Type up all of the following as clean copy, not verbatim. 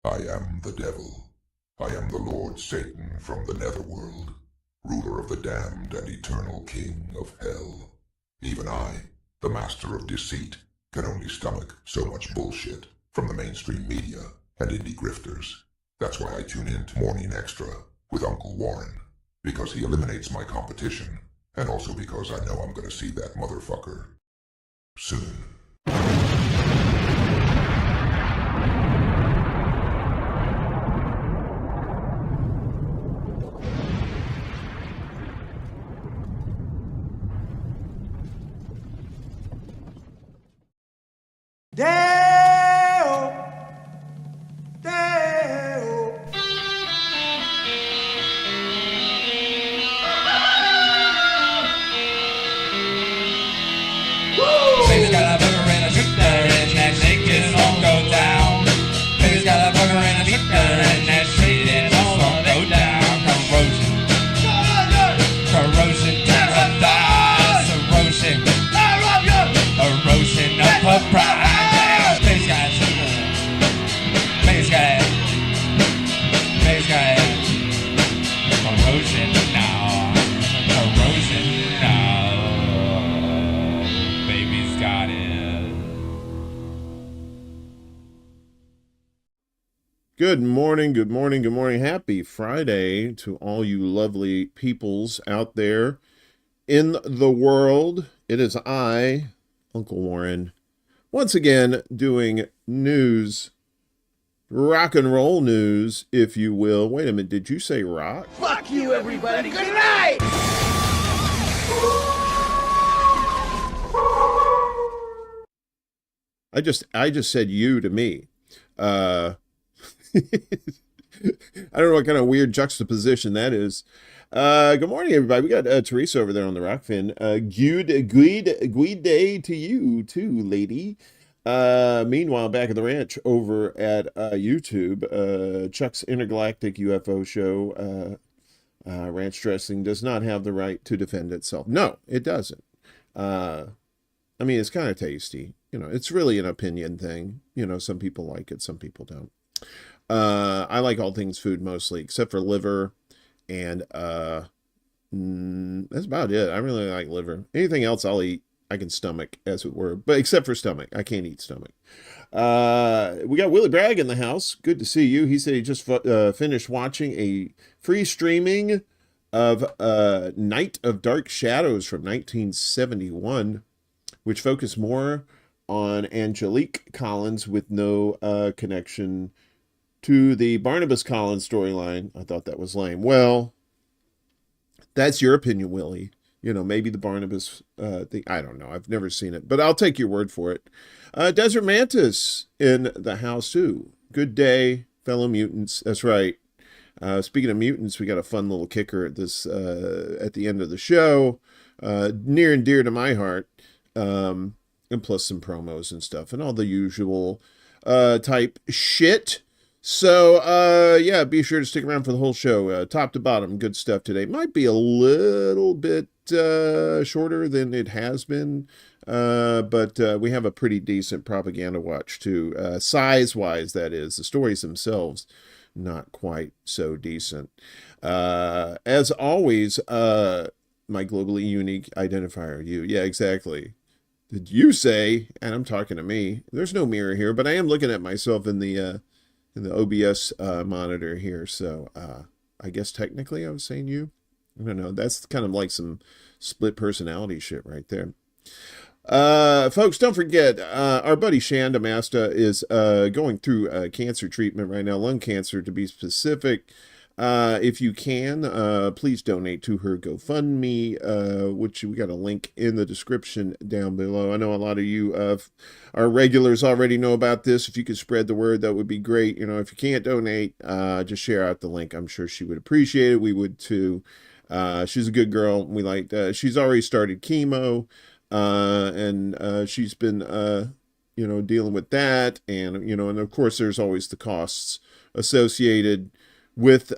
I am the devil. I am the Lord Satan from the netherworld, ruler of the damned and eternal king of hell. Even I, the master of deceit, can only stomach so much bullshit from the mainstream media and indie grifters. That's why I tune in to Morning Extra with Uncle Warren, because he eliminates my competition, and also because I know I'm gonna see that motherfucker soon. Deo, Deo. Baby's got a burger and a shooter and that naked won't go down. Baby's got a burger and a shooter and that shit is all gonna go down. Corrosion to her thighs, erosion of her pride. Corrosion now, baby's got it. Good morning, good morning, good morning. Happy Friday to all you lovely peoples out there in the world. It is I, Uncle Warren, once again doing news. Rock and roll news, if you will. Wait a minute, did you say rock? Fuck you, everybody. Good night. I just said you to me. I don't know what kind of weird juxtaposition that is. Good morning, everybody. We got Teresa over there on the rock fin. Good day to you too, lady. Meanwhile, back at the ranch over at YouTube, Chuck's Intergalactic UFO Show, Ranch Dressing does not have the right to defend itself. No, it doesn't. I mean, it's kind of tasty. You know, it's really an opinion thing. You know, some people like it, some people don't. I like all things food mostly, except for liver, and that's about it. I really like liver. Anything else I'll eat. I can stomach, as it were, but except for stomach. I can't eat stomach. We got Willie Bragg in the house. Good to see you. He said he just finished watching a free streaming of Night of Dark Shadows from 1971, which focused more on Angelique Collins with no connection to the Barnabas Collins storyline. I thought that was lame. Well, that's your opinion, Willie. You know, maybe the Barnabas thing. I don't know. I've never seen it, but I'll take your word for it. Desert Mantis in the house, too. Good day, fellow mutants. That's right. Speaking of mutants, we got a fun little kicker at this at the end of the show. Near and dear to my heart. And plus some promos and stuff and all the usual type shit. So, yeah, be sure to stick around for the whole show. Top to bottom, good stuff today. Might be a little bit shorter than it has been, but we have a pretty decent propaganda watch, too. Size-wise, that is. The stories themselves, not quite so decent. As always, my globally unique identifier, you. Yeah, exactly. Did you say, and I'm talking to me, there's no mirror here, but I am looking at myself in the OBS monitor here. So I guess technically I was saying you. I don't know. That's kind of like some split personality shit right there. Folks, don't forget, our buddy Chanda Masta is going through cancer treatment right now, lung cancer to be specific. If you can, please donate to her GoFundMe, which we got a link in the description down below. I know a lot of you our regulars already know about this. If you could spread the word, that would be great. You know, if you can't donate, just share out the link. I'm sure she would appreciate it. We would too. She's a good girl. We like she's already started chemo, and she's been dealing with that, and and of course there's always the costs associated with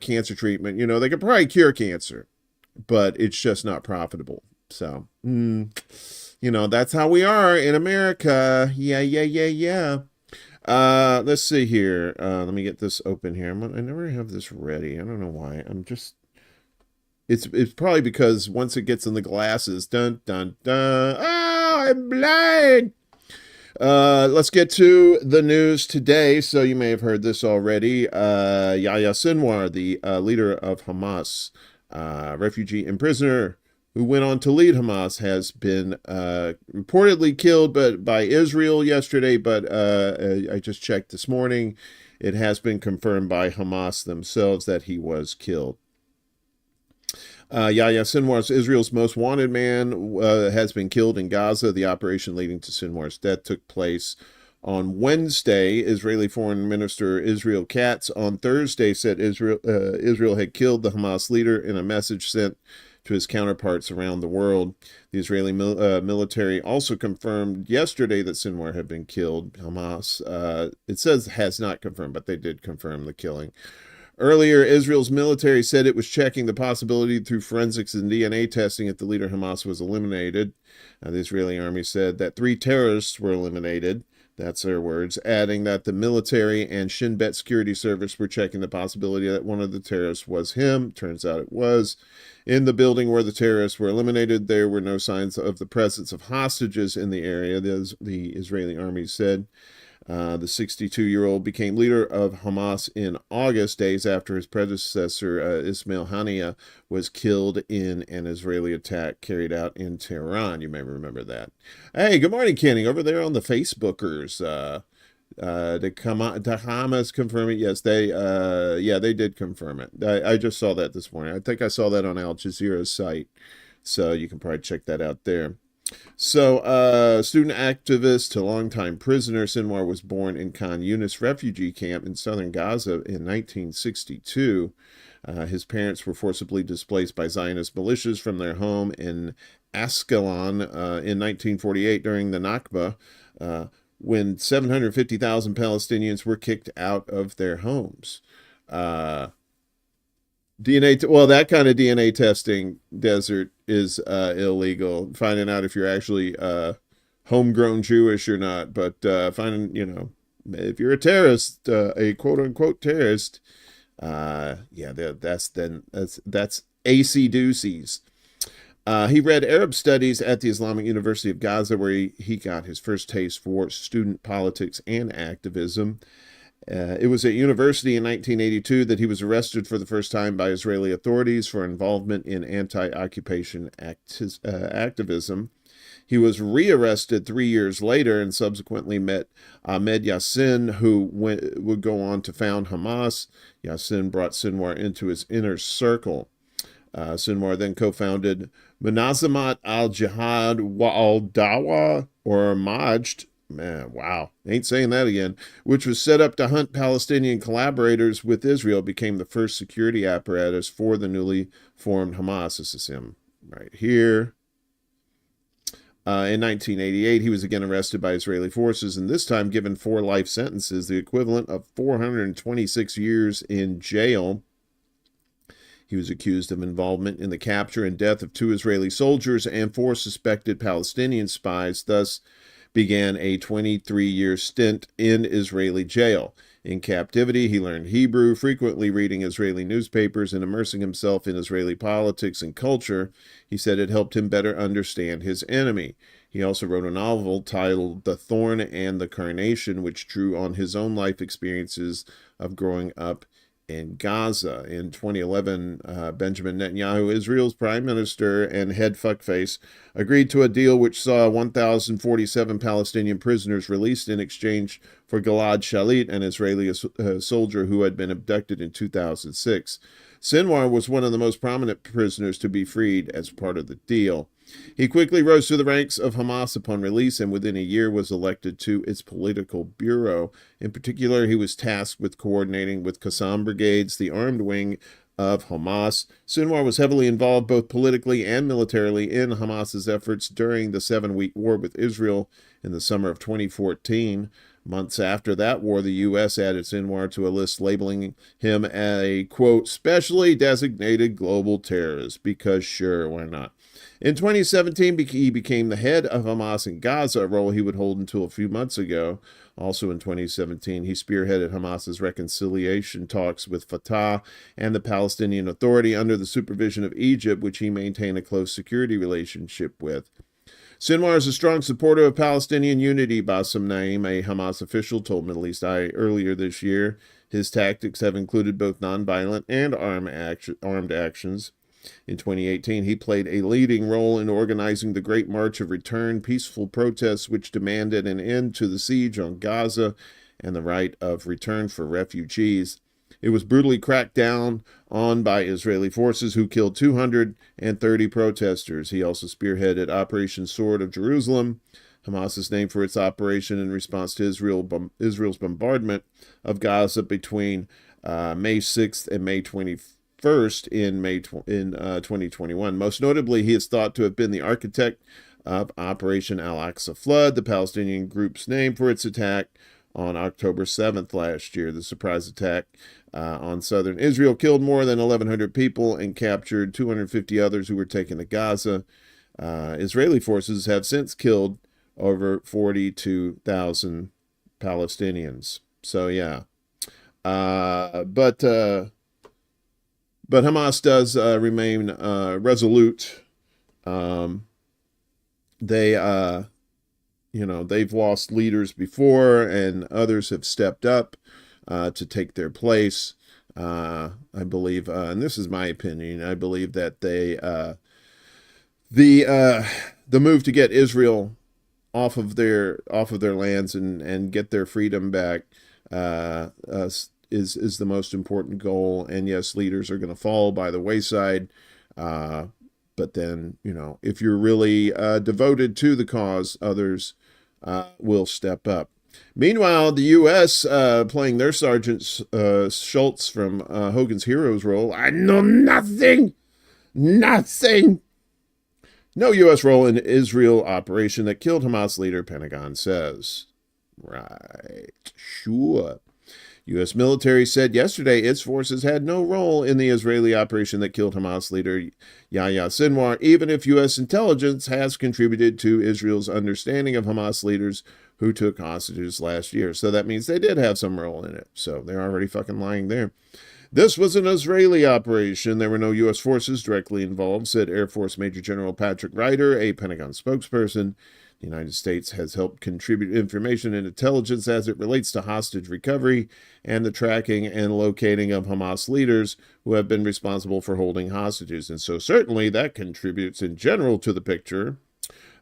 cancer treatment. They could probably cure cancer, but it's just not profitable. So, that's how we are in America. Yeah. Let's see here. Let me get this open here. I never have this ready. I don't know why. It's probably because once it gets in the glasses, dun, dun, dun. Oh, I'm blind. Let's get to the news today. So you may have heard this already. Yahya Sinwar, the leader of Hamas, refugee and prisoner who went on to lead Hamas, has been reportedly killed by Israel yesterday, but I just checked this morning. It has been confirmed by Hamas themselves that he was killed. Yahya Sinwar, Israel's most wanted man, has been killed in Gaza. The operation leading to Sinwar's death took place on Wednesday. Israeli Foreign Minister Israel Katz on Thursday said Israel had killed the Hamas leader in a message sent to his counterparts around the world. The Israeli military also confirmed yesterday that Sinwar had been killed. Hamas, it says has not confirmed, but they did confirm the killing. Earlier, Israel's military said it was checking the possibility through forensics and DNA testing if the leader Hamas was eliminated. The Israeli army said that 3 terrorists were eliminated. That's their words, adding that the military and Shin Bet security service were checking the possibility that one of the terrorists was him. Turns out it was. In the building where the terrorists were eliminated, there were no signs of the presence of hostages in the area, the Israeli army said. The 62-year-old became leader of Hamas in August, days after his predecessor, Ismail Haniyeh, was killed in an Israeli attack carried out in Tehran. You may remember that. Hey, good morning, Kenny, over there on the Facebookers. The Hamas confirm it? Yes, they did confirm it. I just saw that this morning. I think I saw that on Al Jazeera's site, so you can probably check that out there. So, student activist to longtime prisoner, Sinwar was born in Khan Yunis refugee camp in southern Gaza in 1962. His parents were forcibly displaced by Zionist militias from their home in Ascalon in 1948 during the Nakba, when 750,000 Palestinians were kicked out of their homes. That kind of DNA testing, Desert, is illegal. Finding out if you're actually homegrown Jewish or not, but finding, if you're a terrorist, a quote unquote terrorist, that's AC doozies. He read Arab studies at the Islamic University of Gaza, where he got his first taste for student politics and activism. It was at university in 1982 that he was arrested for the first time by Israeli authorities for involvement in anti-occupation activism. He was rearrested 3 years later and subsequently met Ahmed Yassin, who would go on to found Hamas. Yassin brought Sinwar into his inner circle. Sinwar then co-founded Munazamat al-Jihad wal-Dawa, or Majd, man, wow, ain't saying that again, which was set up to hunt Palestinian collaborators with Israel, became the first security apparatus for the newly formed Hamas. This is him right here. In 1988, he was again arrested by Israeli forces, and this time given 4 life sentences, the equivalent of 426 years in jail. He was accused of involvement in the capture and death of 2 Israeli soldiers and 4 suspected Palestinian spies, thus began a 23-year stint in Israeli jail. In captivity, he learned Hebrew, frequently reading Israeli newspapers and immersing himself in Israeli politics and culture. He said it helped him better understand his enemy. He also wrote a novel titled The Thorn and the Carnation, which drew on his own life experiences of growing up in Gaza. In 2011, Benjamin Netanyahu, Israel's prime minister and head fuckface, agreed to a deal which saw 1,047 Palestinian prisoners released in exchange for Gilad Shalit, an Israeli soldier who had been abducted in 2006. Sinwar was one of the most prominent prisoners to be freed as part of the deal. He quickly rose to the ranks of Hamas upon release, and within a year was elected to its political bureau. In particular, he was tasked with coordinating with Qassam brigades, the armed wing of Hamas. Sinwar was heavily involved both politically and militarily in Hamas's efforts during the 7-week war with Israel in the summer of 2014. Months after that war, the U.S. added Sinwar to a list labeling him a, quote, specially designated global terrorist, because sure, why not? In 2017, he became the head of Hamas in Gaza, a role he would hold until a few months ago. Also in 2017, he spearheaded Hamas's reconciliation talks with Fatah and the Palestinian Authority under the supervision of Egypt, which he maintained a close security relationship with. Sinwar is a strong supporter of Palestinian unity, Bassem Naim, a Hamas official, told Middle East Eye earlier this year. His tactics have included both nonviolent and armed actions. In 2018, he played a leading role in organizing the Great March of Return, peaceful protests which demanded an end to the siege on Gaza and the right of return for refugees. It was brutally cracked down on by Israeli forces who killed 230 protesters. He also spearheaded Operation Sword of Jerusalem. Hamas is named for its operation in response to Israel's bombardment of Gaza between May 6th and May 21st in 2021. Most notably, he is thought to have been the architect of Operation Al-Aqsa Flood, the Palestinian group's name for its attack on October 7th last year. The surprise attack on southern Israel killed more than 1,100 people and captured 250 others who were taken to Gaza. Israeli forces have since killed over 42,000 Palestinians. So, yeah. But Hamas does remain resolute. They've lost leaders before, and others have stepped up to take their place. I believe, and this is my opinion, I believe that the move to get Israel off of their lands and get their freedom back is the most important goal. And yes, leaders are going to fall by the wayside. But then, if you're really devoted to the cause, others will step up. Meanwhile, the U.S. Playing their Sergeant Schultz from Hogan's Heroes role. I know nothing. No U.S. role in Israel operation that killed Hamas leader, Pentagon says. Right. Sure. U.S. military said yesterday its forces had no role in the Israeli operation that killed Hamas leader Yahya Sinwar, even if U.S. intelligence has contributed to Israel's understanding of Hamas leaders who took hostages last year. So that means they did have some role in it. So they're already fucking lying there. This was an Israeli operation. There were no U.S. forces directly involved, said Air Force Major General Patrick Ryder, a Pentagon spokesperson. The United States has helped contribute information and intelligence as it relates to hostage recovery and the tracking and locating of Hamas leaders who have been responsible for holding hostages. And so certainly that contributes in general to the picture.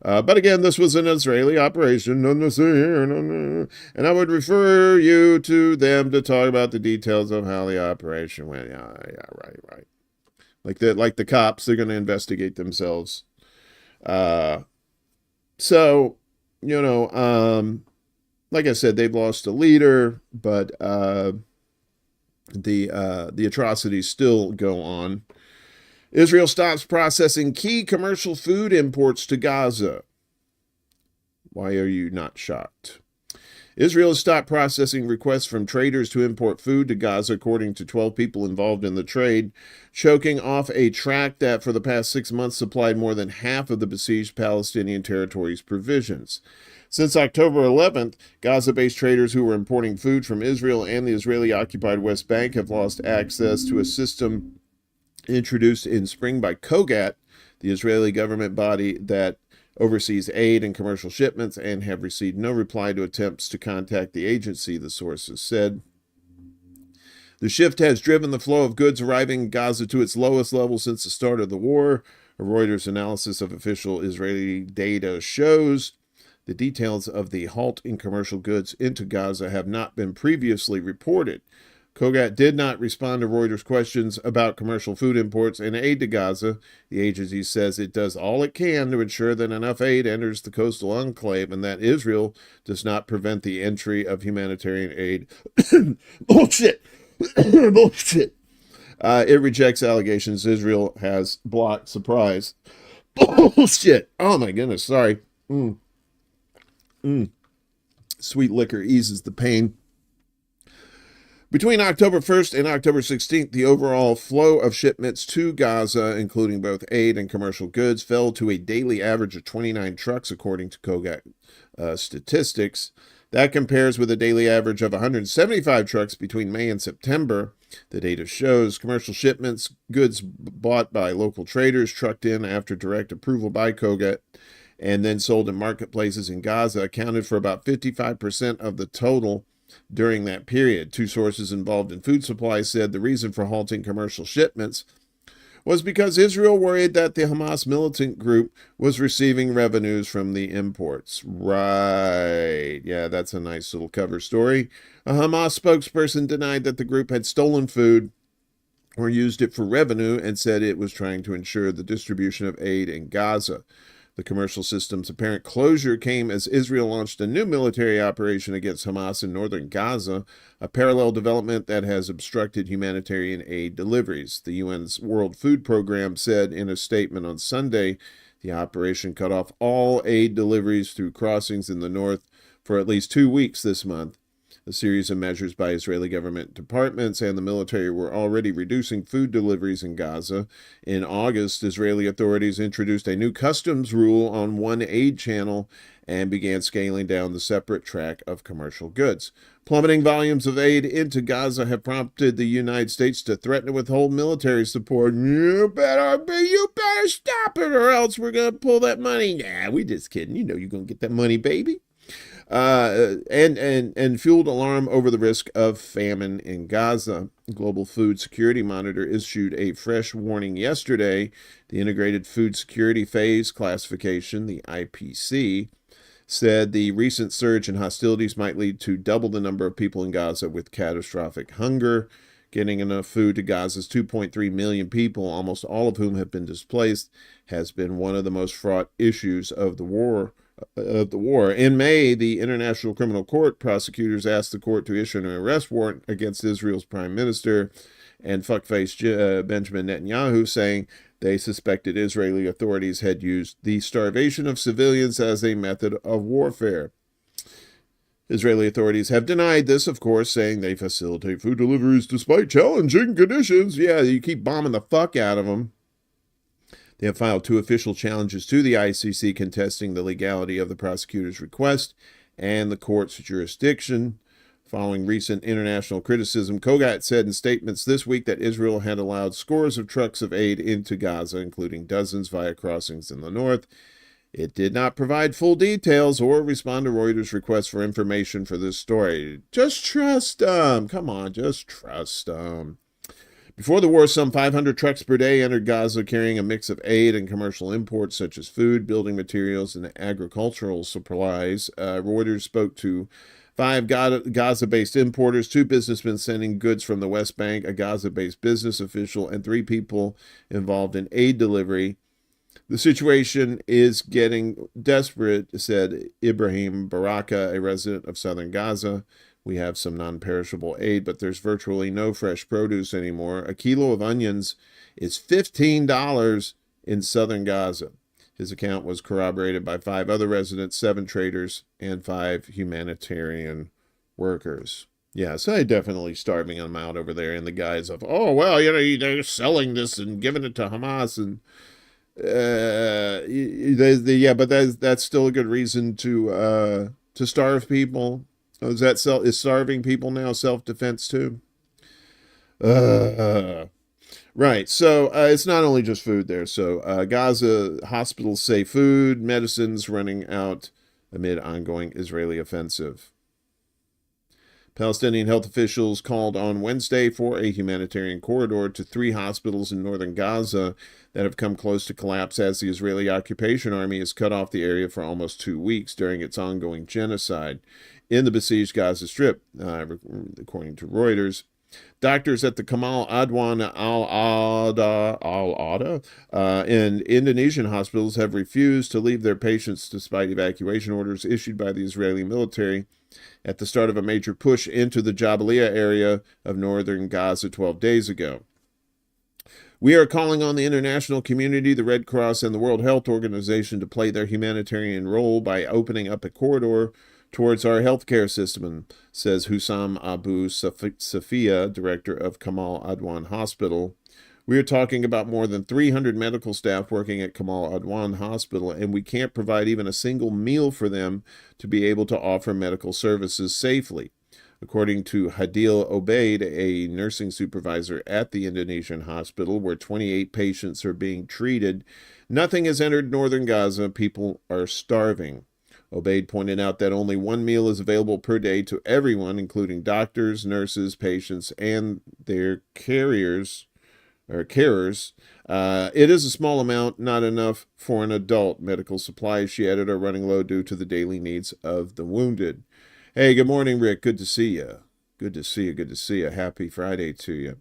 But again, this was an Israeli operation, and I would refer you to them to talk about the details of how the operation went. Yeah, right. Like the cops, they're going to investigate themselves. So, like I said, they've lost a leader, but the atrocities still go on. Israel stops processing key commercial food imports to Gaza. Why are you not shocked? Israel has stopped processing requests from traders to import food to Gaza, according to 12 people involved in the trade, choking off a track that for the past 6 months supplied more than half of the besieged Palestinian territory's provisions. Since October 11th, Gaza-based traders who were importing food from Israel and the Israeli-occupied West Bank have lost access to a system introduced in spring by COGAT, the Israeli government body that oversees aid and commercial shipments, and have received no reply to attempts to contact the agency, the sources said. The shift has driven the flow of goods arriving in Gaza to its lowest level since the start of the war. A Reuters analysis of official Israeli data shows the details of the halt in commercial goods into Gaza have not been previously reported. COGAT did not respond to Reuters' questions about commercial food imports and aid to Gaza. The agency says it does all it can to ensure that enough aid enters the coastal enclave and that Israel does not prevent the entry of humanitarian aid. Bullshit! Bullshit! It rejects allegations Israel has blocked supplies. Bullshit! Oh my goodness, sorry. Sweet liquor eases the pain. Between October 1st and October 16th, the overall flow of shipments to Gaza, including both aid and commercial goods, fell to a daily average of 29 trucks, according to COGAT statistics. That compares with a daily average of 175 trucks between May and September. The data shows commercial shipments, goods bought by local traders, trucked in after direct approval by COGAT, and then sold in marketplaces in Gaza, accounted for about 55% of the total during that period. Two sources involved in food supply said the reason for halting commercial shipments was because Israel worried that the Hamas militant group was receiving revenues from the imports. Right. Yeah, that's a nice little cover story. A Hamas spokesperson denied that the group had stolen food or used it for revenue and said it was trying to ensure the distribution of aid in Gaza. The commercial system's apparent closure came as Israel launched a new military operation against Hamas in northern Gaza, a parallel development that has obstructed humanitarian aid deliveries. The UN's World Food Program said in a statement on Sunday the operation cut off all aid deliveries through crossings in the north for at least 2 weeks this month. A series of measures by Israeli government departments and the military were already reducing food deliveries in Gaza. In August, Israeli authorities introduced a new customs rule on one aid channel and began scaling down the separate track of commercial goods. Plummeting volumes of aid into Gaza have prompted the United States to threaten to withhold military support. You better stop it or else we're going to pull that money. Yeah, we just kidding. You know you're going to get that money, baby. And fueled alarm over the risk of famine in Gaza. Global Food Security Monitor issued a fresh warning yesterday. The Integrated Food Security Phase Classification, the IPC, said the recent surge in hostilities might lead to double the number of people in Gaza with catastrophic hunger. Getting enough food to Gaza's 2.3 million people, almost all of whom have been displaced, has been one of the most fraught issues of the war. In May, the International Criminal Court prosecutors asked the court to issue an arrest warrant against Israel's prime minister and fuckface Benjamin Netanyahu, saying they suspected Israeli authorities had used the starvation of civilians as a method of warfare. Israeli authorities have denied this, of course, saying they facilitate food deliveries despite challenging conditions. Yeah, you keep bombing the fuck out of them. They have filed 2 official challenges to the ICC contesting the legality of the prosecutor's request and the court's jurisdiction. Following recent international criticism, COGAT said in statements this week that Israel had allowed scores of trucks of aid into Gaza, including dozens via crossings in the north. It did not provide full details or respond to Reuters' request for information for this story. Just trust them. Come on, just trust them. Before the war, some 500 trucks per day entered Gaza carrying a mix of aid and commercial imports such as food, building materials, and agricultural supplies. Reuters spoke to 5 Gaza-based importers, 2 businessmen sending goods from the West Bank, a Gaza-based business official, and 3 people involved in aid delivery. The situation is getting desperate, said Ibrahim Baraka, a resident of southern Gaza. We have some non-perishable aid, but there's virtually no fresh produce anymore. A kilo of onions is $15 in southern Gaza. His account was corroborated by 5 other residents, 7 traders, and 5 humanitarian workers. Yeah, so they're definitely starving them out over there in the guise of, oh, well, they're selling this and giving it to Hamas. And yeah, but that's still a good reason to starve people. Oh, is starving people now self-defense too? Right. So it's not only just food there. So Gaza hospitals say food, medicines running out amid ongoing Israeli offensive. Palestinian health officials called on Wednesday for a humanitarian corridor to 3 hospitals in northern Gaza that have come close to collapse as the Israeli occupation army has cut off the area for almost 2 weeks during its ongoing genocide in the besieged Gaza Strip, according to Reuters. Doctors at the Kamal Adwan al-Ada and Indonesian hospitals have refused to leave their patients despite evacuation orders issued by the Israeli military at the start of a major push into the Jabalia area of northern Gaza 12 days ago. We are calling on the international community, the Red Cross, and the World Health Organization to play their humanitarian role by opening up a corridor towards our healthcare system, says Hussam Abu Safia, director of Kamal Adwan Hospital. We are talking about more than 300 medical staff working at Kamal Adwan Hospital, and we can't provide even a single meal for them to be able to offer medical services safely. According to Hadil Obaid, a nursing supervisor at the Indonesian hospital where 28 patients are being treated, nothing has entered northern Gaza. People are starving. Obaid pointed out that only 1 meal is available per day to everyone, including doctors, nurses, patients, and their carers. It is a small amount, not enough for an adult. Medical supplies, she added, are running low due to the daily needs of the wounded. Hey, good morning, Rick. Good to see you. Good to see you. Happy Friday to you.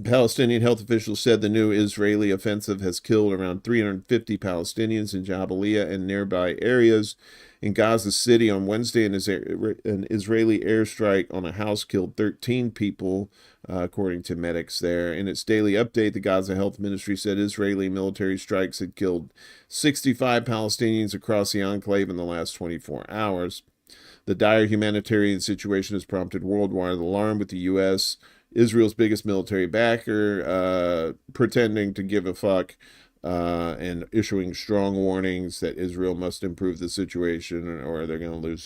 Palestinian health officials said the new Israeli offensive has killed around 350 Palestinians in Jabalia and nearby areas. In Gaza City on Wednesday, an Israeli airstrike on a house killed 13 people, according to medics there. In its daily update, the Gaza Health Ministry said Israeli military strikes had killed 65 Palestinians across the enclave in the last 24 hours. The dire humanitarian situation has prompted worldwide alarm, with the U.S., Israel's biggest military backer, pretending to give a fuck and issuing strong warnings that Israel must improve the situation or they're going to lose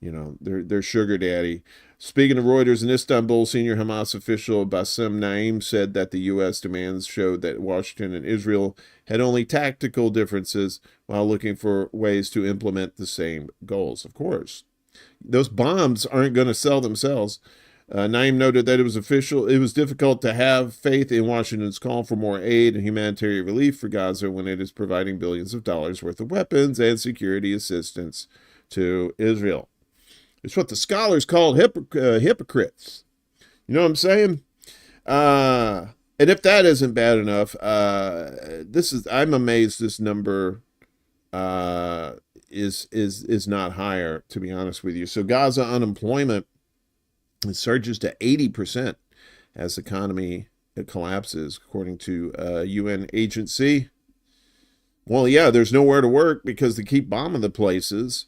their sugar daddy. Speaking of Reuters, in Istanbul, senior Hamas official Bassem Naim said that the U.S. demands showed that Washington and Israel had only tactical differences while looking for ways to implement the same goals. Of course, those bombs aren't going to sell themselves. Naim noted that it was difficult to have faith in Washington's call for more aid and humanitarian relief for Gaza when it is providing billions of dollars worth of weapons and security assistance to Israel. It's what the scholars call hypocrites. You know what I'm saying? And if that isn't bad enough, I'm amazed this number is not higher, to be honest with you. So Gaza unemployment, it surges to 80% as the economy collapses, according to a UN agency. Well, yeah, there's nowhere to work because they keep bombing the places.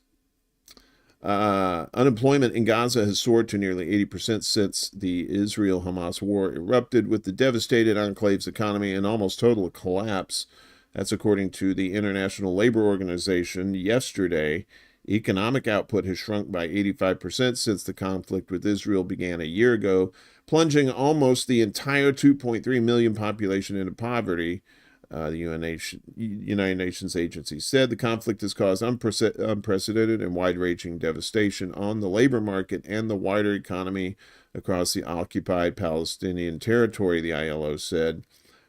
Unemployment in Gaza has soared to nearly 80% since the Israel-Hamas war erupted, with the devastated enclave's economy in almost total collapse. That's according to the International Labor Organization yesterday. Economic output has shrunk by 85% since the conflict with Israel began a year ago, plunging almost the entire 2.3 million population into poverty. The United Nations agency said the conflict has caused unprecedented and wide-ranging devastation on the labor market and the wider economy across the occupied Palestinian territory, the ILO said,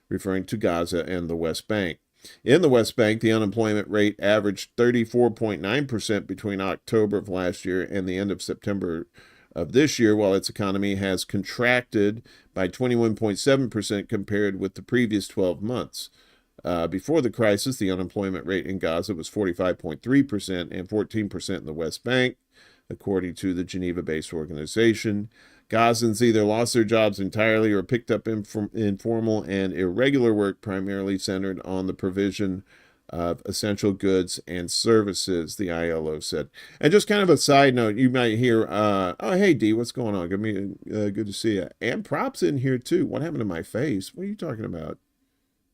referring to Gaza and the West Bank. In the West Bank, the unemployment rate averaged 34.9% between October of last year and the end of September of this year, while its economy has contracted by 21.7% compared with the previous 12 months. Before the crisis, the unemployment rate in Gaza was 45.3% and 14% in the West Bank, according to the Geneva-based organization. Gazans either lost their jobs entirely or picked up informal and irregular work, primarily centered on the provision of essential goods and services, the ILO said. And just kind of a side note, you might hear, oh, hey, D, what's going on? Good to see you. And Props in here, too. What happened to my face? What are you talking about?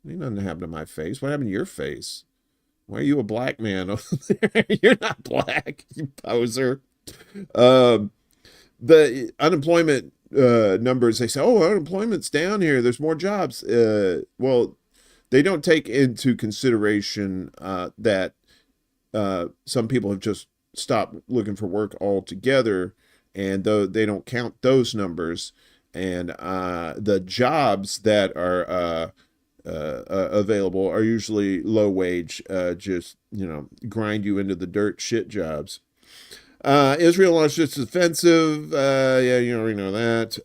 Ain't nothing happened to my face. What happened to your face? Why are you a black man over there? You're not black, you poser. The unemployment numbers, they say, oh, unemployment's down here. There's more jobs. Well, they don't take into consideration that some people have just stopped looking for work altogether, and though they don't count those numbers, and the jobs that are available are usually low wage, just, grind you into the dirt shit jobs. Israel launched its offensive. Yeah, you already know that.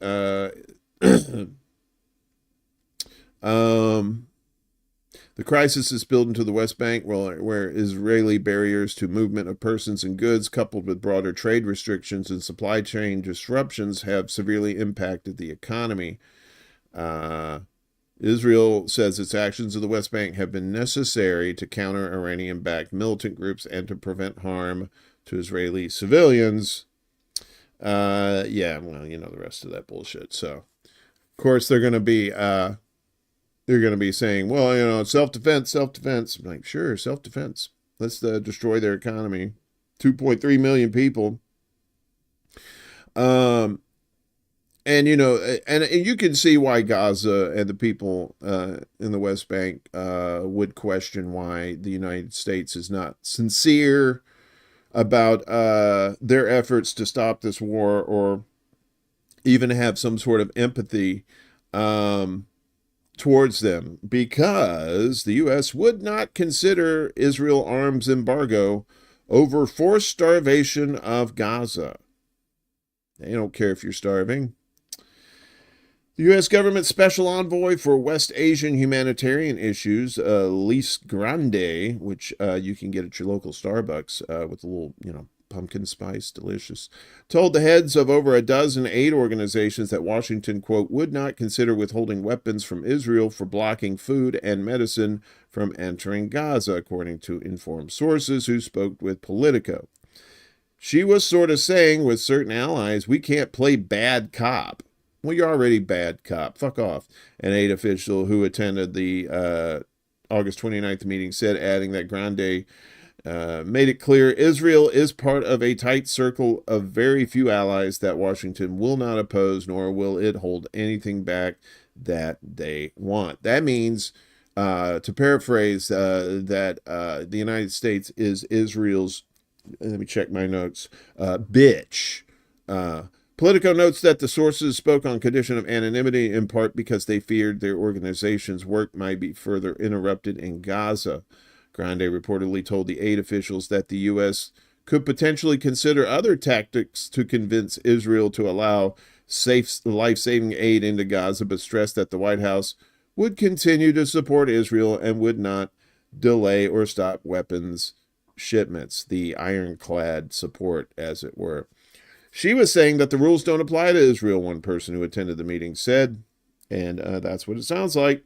The crisis is spilled into the West Bank, where Israeli barriers to movement of persons and goods, coupled with broader trade restrictions and supply chain disruptions, have severely impacted the economy. Israel says its actions in the West Bank have been necessary to counter Iranian-backed militant groups and to prevent harm to Israeli civilians. Yeah, well, the rest of that bullshit. So, of course, they're going to be saying, well, self-defense. I'm like, sure, self-defense. Let's destroy their economy. 2.3 million people. And you can see why Gaza and the people in the West Bank would question why the United States is not sincere about their efforts to stop this war, or even have some sort of empathy towards them, because the U.S. would not consider Israel arms embargo over forced starvation of Gaza. They don't care if you're starving. The U.S. government special envoy for West Asian humanitarian issues, Lise Grande, which you can get at your local Starbucks with a little, pumpkin spice, delicious, told the heads of over a dozen aid organizations that Washington, quote, would not consider withholding weapons from Israel for blocking food and medicine from entering Gaza, according to informed sources who spoke with Politico. She was sort of saying with certain allies, we can't play bad cop. Well, you're already bad cop. Fuck off. An aid official who attended the August 29th meeting said, adding that Grande made it clear Israel is part of a tight circle of very few allies that Washington will not oppose, nor will it hold anything back that they want. That means, to paraphrase, that the United States is Israel's, let me check my notes, bitch. Politico notes that the sources spoke on condition of anonymity, in part because they feared their organization's work might be further interrupted in Gaza. Grande reportedly told the aid officials that the U.S. could potentially consider other tactics to convince Israel to allow safe, life-saving aid into Gaza, but stressed that the White House would continue to support Israel and would not delay or stop weapons shipments, the ironclad support, as it were. She was saying that the rules don't apply to Israel, one person who attended the meeting said, and that's what it sounds like.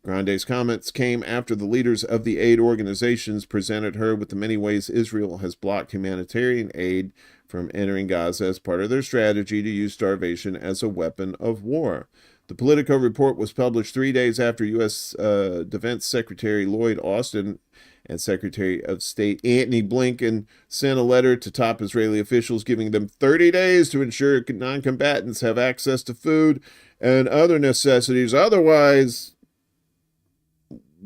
Grande's comments came after the leaders of the aid organizations presented her with the many ways Israel has blocked humanitarian aid from entering Gaza as part of their strategy to use starvation as a weapon of war. The Politico report was published 3 days after U.S. Defense Secretary Lloyd Austin and Secretary of State Antony Blinken sent a letter to top Israeli officials giving them 30 days to ensure non-combatants have access to food and other necessities. Otherwise,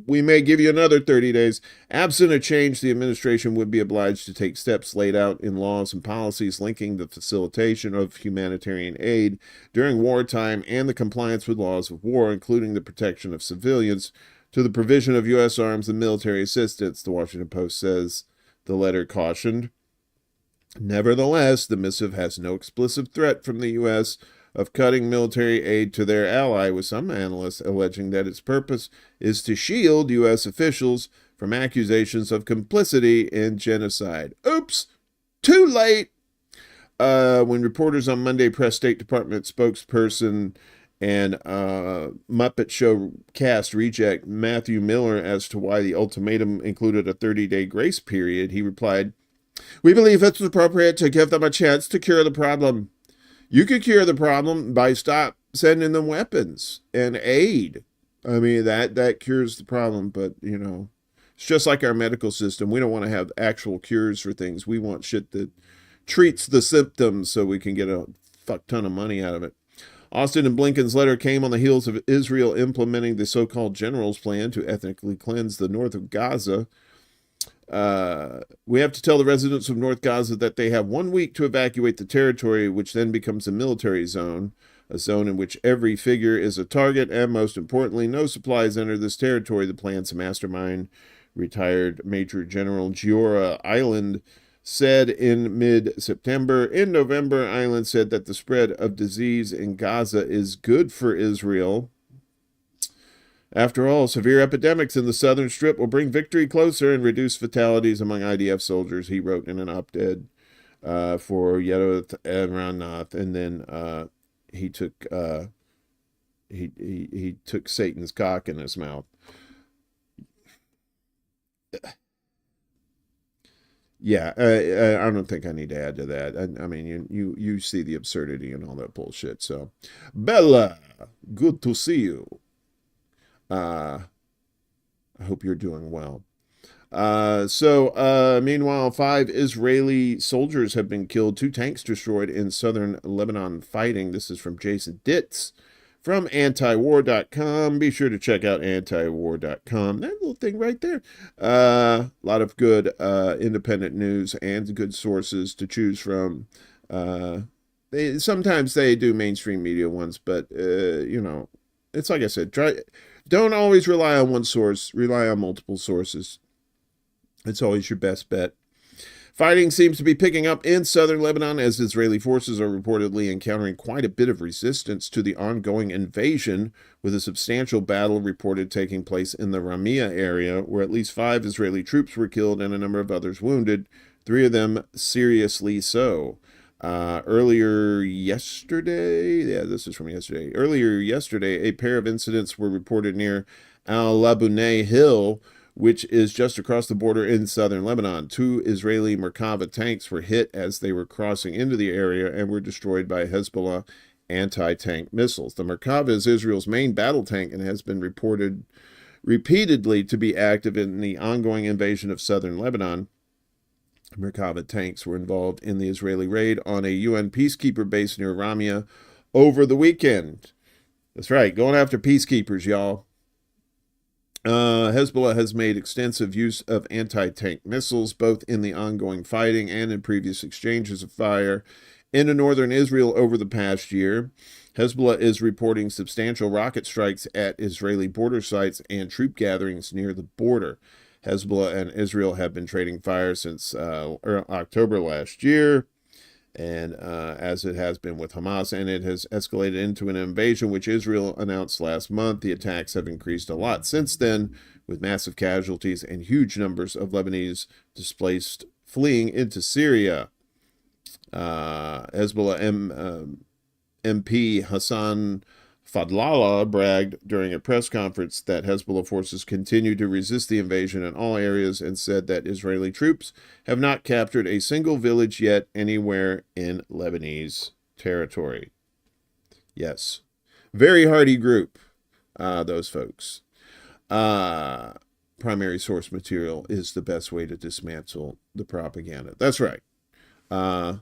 we may give you another 30 days. Absent a change, the administration would be obliged to take steps laid out in laws and policies linking the facilitation of humanitarian aid during wartime and the compliance with laws of war, including the protection of civilians, to the provision of U.S. arms and military assistance, the Washington Post says. The letter cautioned. Nevertheless, the missive has no explicit threat from the U.S. of cutting military aid to their ally, with some analysts alleging that its purpose is to shield U.S. officials from accusations of complicity in genocide. Oops! Too late! when reporters on Monday pressed State Department spokesperson and Muppet Show cast reject Matthew Miller as to why the ultimatum included a 30-day grace period, he replied, "We believe it's appropriate to give them a chance to cure the problem. You could cure the problem by stop sending them weapons and aid. I mean, that cures the problem, but, you know, it's just like our medical system. We don't want to have actual cures for things. We want shit that treats the symptoms so we can get a fuck ton of money out of it." Austin and Blinken's letter came on the heels of Israel implementing the so-called general's plan to ethnically cleanse the north of Gaza. "We have to tell the residents of North Gaza that they have 1 week to evacuate the territory, which then becomes a military zone, a zone in which every figure is a target, and most importantly, no supplies enter this territory," the plan's mastermind, retired Major General Giora Island, said in mid-September. In November, Island said that the spread of disease in Gaza is good for Israel. "After all, severe epidemics in the southern strip will bring victory closer and reduce fatalities among IDF soldiers," he wrote in an op-ed for Yedoth Erannath. And then he took Satan's cock in his mouth. Yeah, I don't think I need to add to that. I mean, you see the absurdity and all that bullshit. So, Bella, good to see you. I hope you're doing well. Meanwhile, 5 Israeli soldiers have been killed, 2 tanks destroyed in southern Lebanon fighting. This is from Jason Ditz from antiwar.com. Be sure to check out antiwar.com. That little thing right there. A lot of good independent news and good sources to choose from. Sometimes they do mainstream media ones, but, you know, it's like I said, don't always rely on one source. Rely on multiple sources. It's always your best bet. Fighting seems to be picking up in southern Lebanon as Israeli forces are reportedly encountering quite a bit of resistance to the ongoing invasion, with a substantial battle reported taking place in the Ramia area, where at least 5 Israeli troops were killed and a number of others wounded, 3 of them seriously so. Earlier yesterday, a pair of incidents were reported near Al-Labunay Hill, which is just across the border in southern Lebanon. 2 Israeli Merkava tanks were hit as they were crossing into the area and were destroyed by Hezbollah anti-tank missiles. The Merkava is Israel's main battle tank and has been reported repeatedly to be active in the ongoing invasion of southern Lebanon. Merkava tanks were involved in the Israeli raid on a UN peacekeeper base near Ramia over the weekend. That's right, going after peacekeepers, y'all. Hezbollah has made extensive use of anti-tank missiles, both in the ongoing fighting and in previous exchanges of fire into northern Israel over the past year. Hezbollah is reporting substantial rocket strikes at Israeli border sites and troop gatherings near the border. Hezbollah and Israel have been trading fire since October last year, and as it has been with Hamas, and it has escalated into an invasion, which Israel announced last month. The attacks have increased a lot since then, with massive casualties and huge numbers of Lebanese displaced fleeing into Syria. Hezbollah MP Hassan Fadlallah bragged during a press conference that Hezbollah forces continue to resist the invasion in all areas and said that Israeli troops have not captured a single village yet anywhere in Lebanese territory. Yes. Very hardy group, those folks. Primary source material is the best way to dismantle the propaganda. That's right. And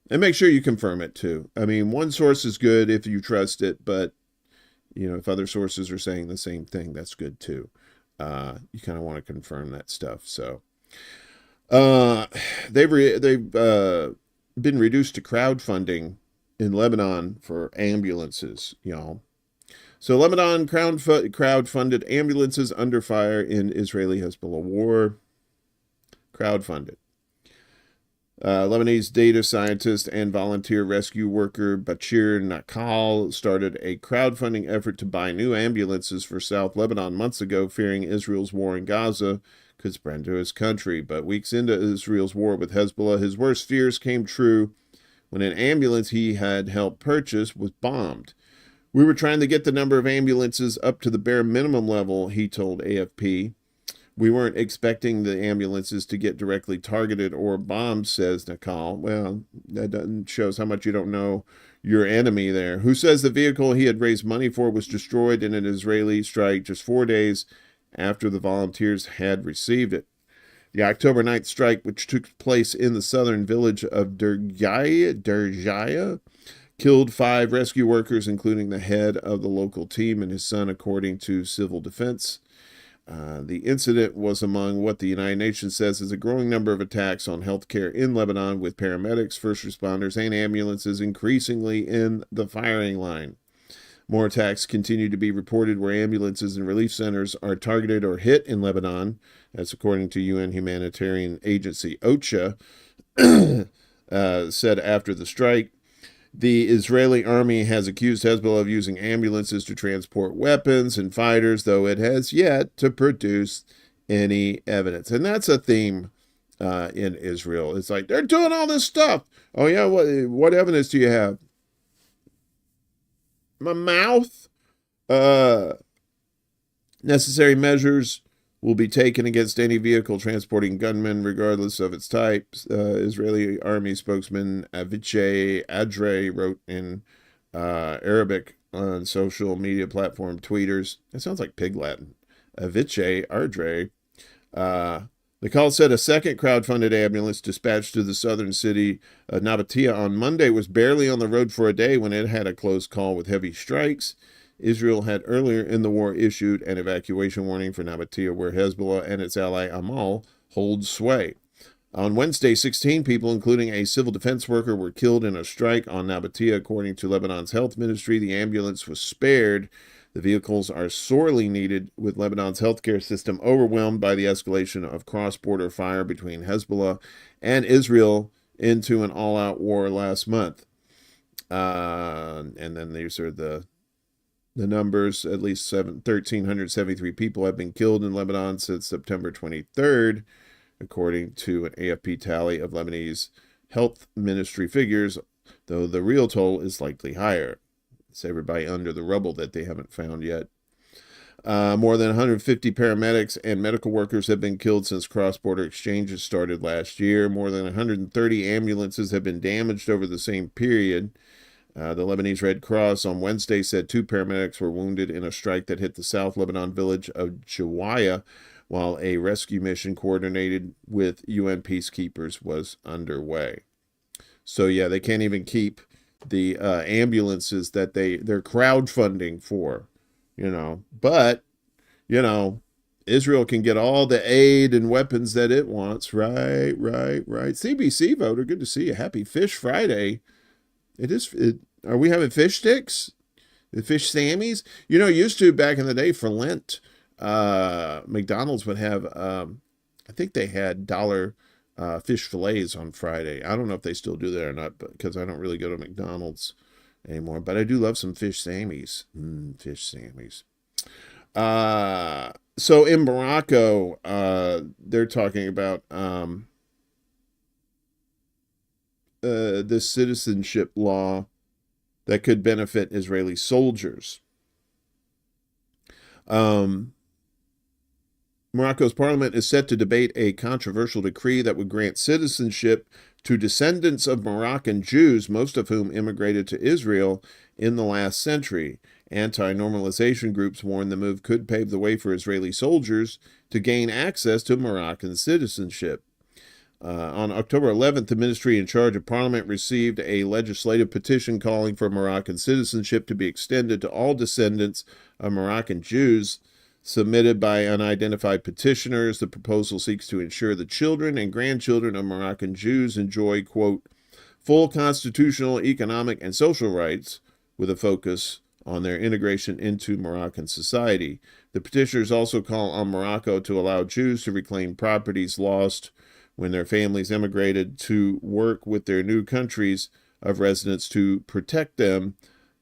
make sure you confirm it, too. I mean, one source is good if you trust it, but you know, if other sources are saying the same thing, that's good too. You kind of want to confirm that stuff. So they've been reduced to crowdfunding in Lebanon for ambulances, y'all. So Lebanon crowdfunded ambulances under fire in Israeli Hezbollah war. Crowdfunded. Lebanese data scientist and volunteer rescue worker Bachir Nakal started a crowdfunding effort to buy new ambulances for South Lebanon months ago, fearing Israel's war in Gaza could spread to his country. But weeks into Israel's war with Hezbollah, his worst fears came true when an ambulance he had helped purchase was bombed. We were trying to get the number of ambulances up to the bare minimum level, he told AFP. We weren't expecting the ambulances to get directly targeted or bombed, says Nakal. Well, that shows how much you don't know your enemy there. Who says the vehicle he had raised money for was destroyed in an Israeli strike just 4 days after the volunteers had received it. The October 9th strike, which took place in the southern village of Derjaya, killed 5 rescue workers, including the head of the local team and his son, according to civil defense. The incident was among what the United Nations says is a growing number of attacks on healthcare in Lebanon, with paramedics, first responders, and ambulances increasingly in the firing line. More attacks continue to be reported where ambulances and relief centers are targeted or hit in Lebanon. That's according to UN humanitarian agency OCHA, said after the strike. The Israeli army has accused Hezbollah of using ambulances to transport weapons and fighters, though it has yet to produce any evidence. And that's a theme in Israel. It's like, they're doing all this stuff. Oh, yeah, what evidence do you have? My mouth? Necessary measures will be taken against any vehicle transporting gunmen, regardless of its type. Israeli Army spokesman Avichai Adre wrote in Arabic on social media platform Tweeters. It sounds like Pig Latin. Avichai Adre. The call said a second crowd-funded ambulance dispatched to the southern city of Nabatea on Monday was barely on the road for a day when it had a close call with heavy strikes. Israel had earlier in the war issued an evacuation warning for Nabatea, where Hezbollah and its ally Amal hold sway. On Wednesday, 16 people, including a civil defense worker, were killed in a strike on Nabatea, according to Lebanon's health ministry. The ambulance was spared. The vehicles are sorely needed, with Lebanon's healthcare system overwhelmed by the escalation of cross-border fire between Hezbollah and Israel into an all-out war last month. And then these are the numbers. At least 1,373 people have been killed in Lebanon since September 23rd, according to an AFP tally of Lebanese health ministry figures, though the real toll is likely higher. It's everybody under the rubble that they haven't found yet. More than 150 paramedics and medical workers have been killed since cross-border exchanges started last year. More than 130 ambulances have been damaged over the same period. The Lebanese Red Cross on Wednesday said 2 paramedics were wounded in a strike that hit the South Lebanon village of Jawaya, while a rescue mission coordinated with UN peacekeepers was underway. So, yeah, they can't even keep the ambulances that they're crowdfunding for, But, Israel can get all the aid and weapons that it wants. Right. CBC voter, good to see you. Happy Fish Friday. Are we having fish sticks? The fish Sammies? Used to back in the day for Lent, McDonald's would have, I think they had $1 fish fillets on Friday. I don't know if they still do that or not, because I don't really go to McDonald's anymore. But I do love some fish Sammies. Fish Sammies. So in Morocco, they're talking about this citizenship law that could benefit Israeli soldiers. Morocco's parliament is set to debate a controversial decree that would grant citizenship to descendants of Moroccan Jews, most of whom immigrated to Israel in the last century. Anti-normalization groups warn the move could pave the way for Israeli soldiers to gain access to Moroccan citizenship. On October 11th, the ministry in charge of parliament received a legislative petition calling for Moroccan citizenship to be extended to all descendants of Moroccan Jews. Submitted by unidentified petitioners, the proposal seeks to ensure the children and grandchildren of Moroccan Jews enjoy, quote, full constitutional, economic, and social rights, with a focus on their integration into Moroccan society. The petitioners also call on Morocco to allow Jews to reclaim properties lost when their families emigrated, to work with their new countries of residence to protect them.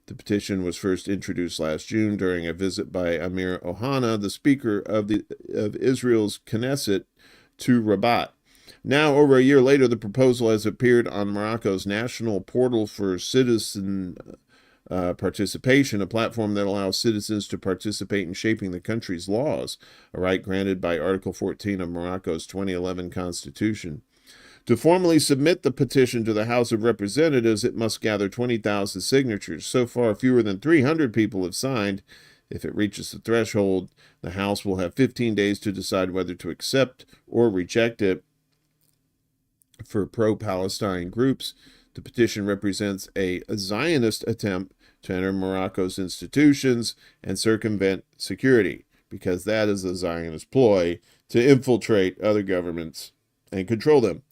The petition was first introduced last June during a visit by Amir Ohana, the Speaker of Israel's Knesset, to Rabat. Now, over a year later, the proposal has appeared on Morocco's national portal for citizen participation, a platform that allows citizens to participate in shaping the country's laws, a right granted by Article 14 of Morocco's 2011 constitution. To formally submit the petition to the House of Representatives, it must gather 20,000 signatures. So far, fewer than 300 people have signed. If it reaches the threshold, the House will have 15 days to decide whether to accept or reject it. For pro-Palestine groups, the petition represents a Zionist attempt to enter Morocco's institutions and circumvent security, because that is a Zionist ploy to infiltrate other governments and control them.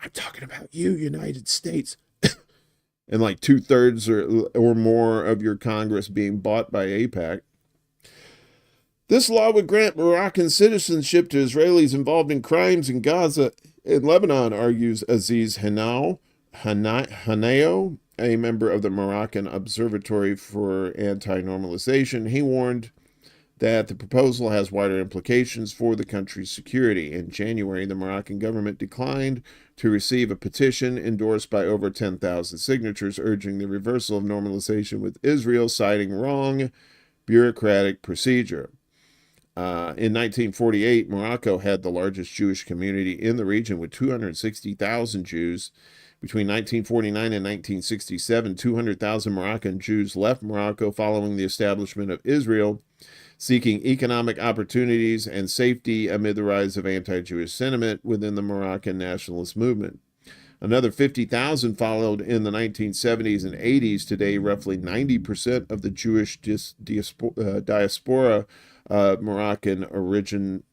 I'm talking about you, United States. And like 2/3 or more of your Congress being bought by AIPAC. This law would grant Moroccan citizenship to Israelis involved in crimes in Gaza and Lebanon, argues Aziz Hanao, a member of the Moroccan Observatory for Anti-Normalization. He warned that the proposal has wider implications for the country's security. In January, the Moroccan government declined to receive a petition endorsed by over 10,000 signatures urging the reversal of normalization with Israel, citing wrong bureaucratic procedure. In 1948, Morocco had the largest Jewish community in the region with 260,000 Jews. Between 1949 and 1967, 200,000 Moroccan Jews left Morocco following the establishment of Israel, seeking economic opportunities and safety amid the rise of anti-Jewish sentiment within the Moroccan nationalist movement. Another 50,000 followed in the 1970s and 80s. Today, roughly 90% of the Jewish diaspora Moroccan origin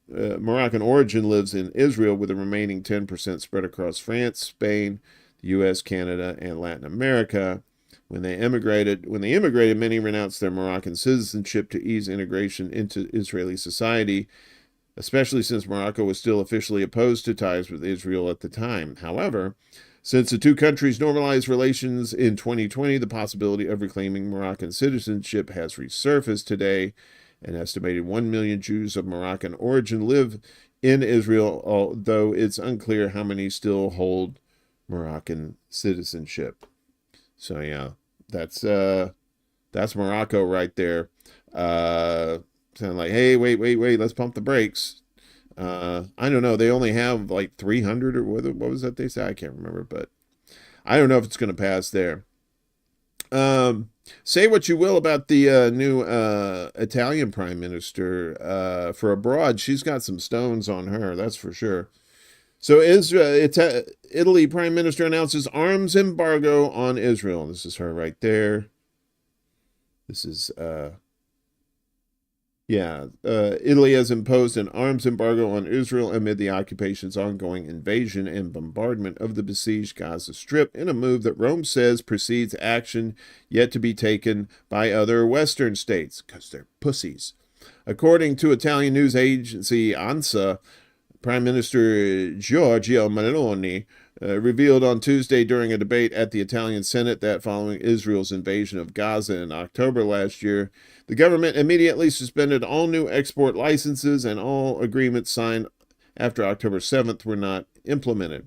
lives in Israel, with the remaining 10% spread across France, Spain, the U.S., Canada, and Latin America. When they immigrated, many renounced their Moroccan citizenship to ease integration into Israeli society, especially since Morocco was still officially opposed to ties with Israel at the time. However, since the two countries normalized relations in 2020, the possibility of reclaiming Moroccan citizenship has resurfaced. Today, an estimated 1 million Jews of Moroccan origin live in Israel, although it's unclear how many still hold Moroccan citizenship. So yeah, that's Morocco right there. Sound like, hey, wait, let's pump the brakes. I don't know. They only have like 300 or what was that they say? I can't remember, but I don't know if it's going to pass there. Say what you will about the new Italian prime minister for abroad. She's got some stones on her, that's for sure. So Italy prime minister announces arms embargo on Israel. This is her right there. This is Italy has imposed an arms embargo on Israel amid the occupation's ongoing invasion and bombardment of the besieged Gaza Strip, in a move that Rome says precedes action yet to be taken by other Western states, because they're pussies. According to Italian news agency ANSA, Prime Minister Giorgia Meloni revealed on Tuesday during a debate at the Italian Senate that following Israel's invasion of Gaza in October last year, the government immediately suspended all new export licenses, and all agreements signed after October 7th were not implemented,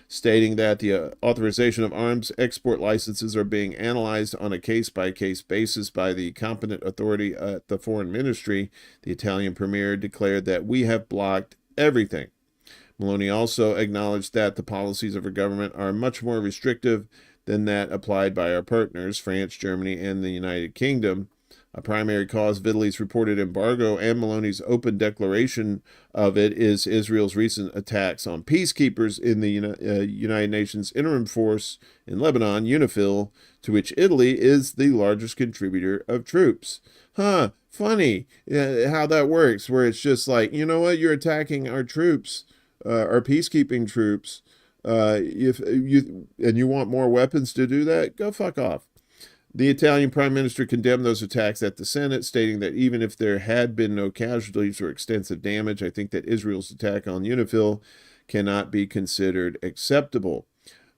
stating that the authorization of arms export licenses are being analyzed on a case-by-case basis by the competent authority at the Foreign Ministry. The Italian premier declared that we have blocked everything. Meloni also acknowledged that the policies of her government are much more restrictive than that applied by our partners, France, Germany, and the United Kingdom. A primary cause of Italy's reported embargo and Meloni's open declaration of it is Israel's recent attacks on peacekeepers in the United Nations Interim Force in Lebanon, UNIFIL, to which Italy is the largest contributor of troops. Funny how that works, where it's just like, you know what, you're attacking our troops, our peacekeeping troops. If you want more weapons to do that, go fuck off. The Italian prime minister condemned those attacks at the Senate, stating that even if there had been no casualties or extensive damage, I think that Israel's attack on UNIFIL cannot be considered acceptable.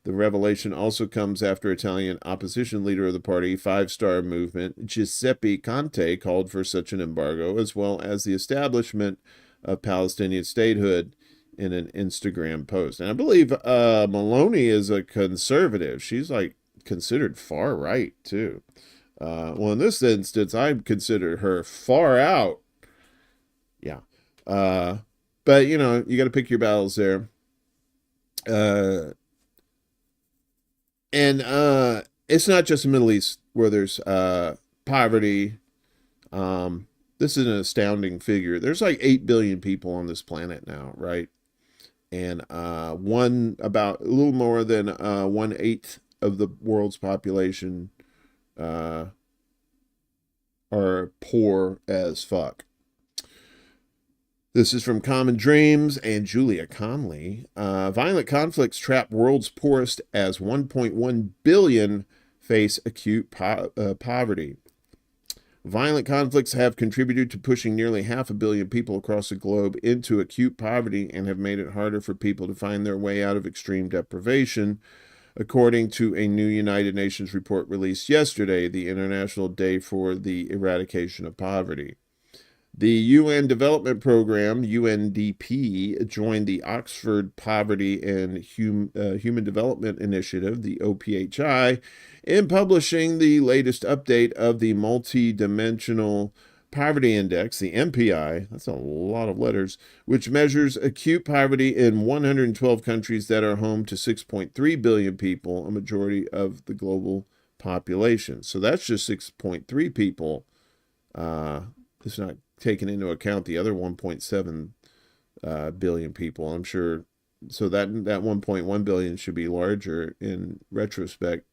The revelation also comes after Italian opposition leader of the party, Five Star Movement, Giuseppe Conte, called for such an embargo, as well as the establishment of Palestinian statehood in an Instagram post. And I believe Maloney is a conservative. She's like considered far right too. Well, in this instance, I consider her far out. Yeah. But you know, you got to pick your battles there. And it's not just the Middle East where there's poverty. This is an astounding figure. There's like 8 billion people on this planet now, right? And about a little more than 1/8 of the world's population are poor as fuck. This is from Common Dreams and Julia Conley. Violent conflicts trap world's poorest as 1.1 billion face acute poverty. Violent conflicts have contributed to pushing nearly 500 million people across the globe into acute poverty and have made it harder for people to find their way out of extreme deprivation, according to a new United Nations report released yesterday, the International Day for the Eradication of Poverty. The UN Development Program, UNDP, joined the Oxford Poverty and Human Development Initiative, the OPHI, in publishing the latest update of the Multidimensional Poverty Index, the MPI, that's a lot of letters, which measures acute poverty in 112 countries that are home to 6.3 billion people, a majority of the global population. So that's just 6.3 people. It's not taking into account the other 1.7 billion people, I'm sure. So that 1.1 billion should be larger in retrospect.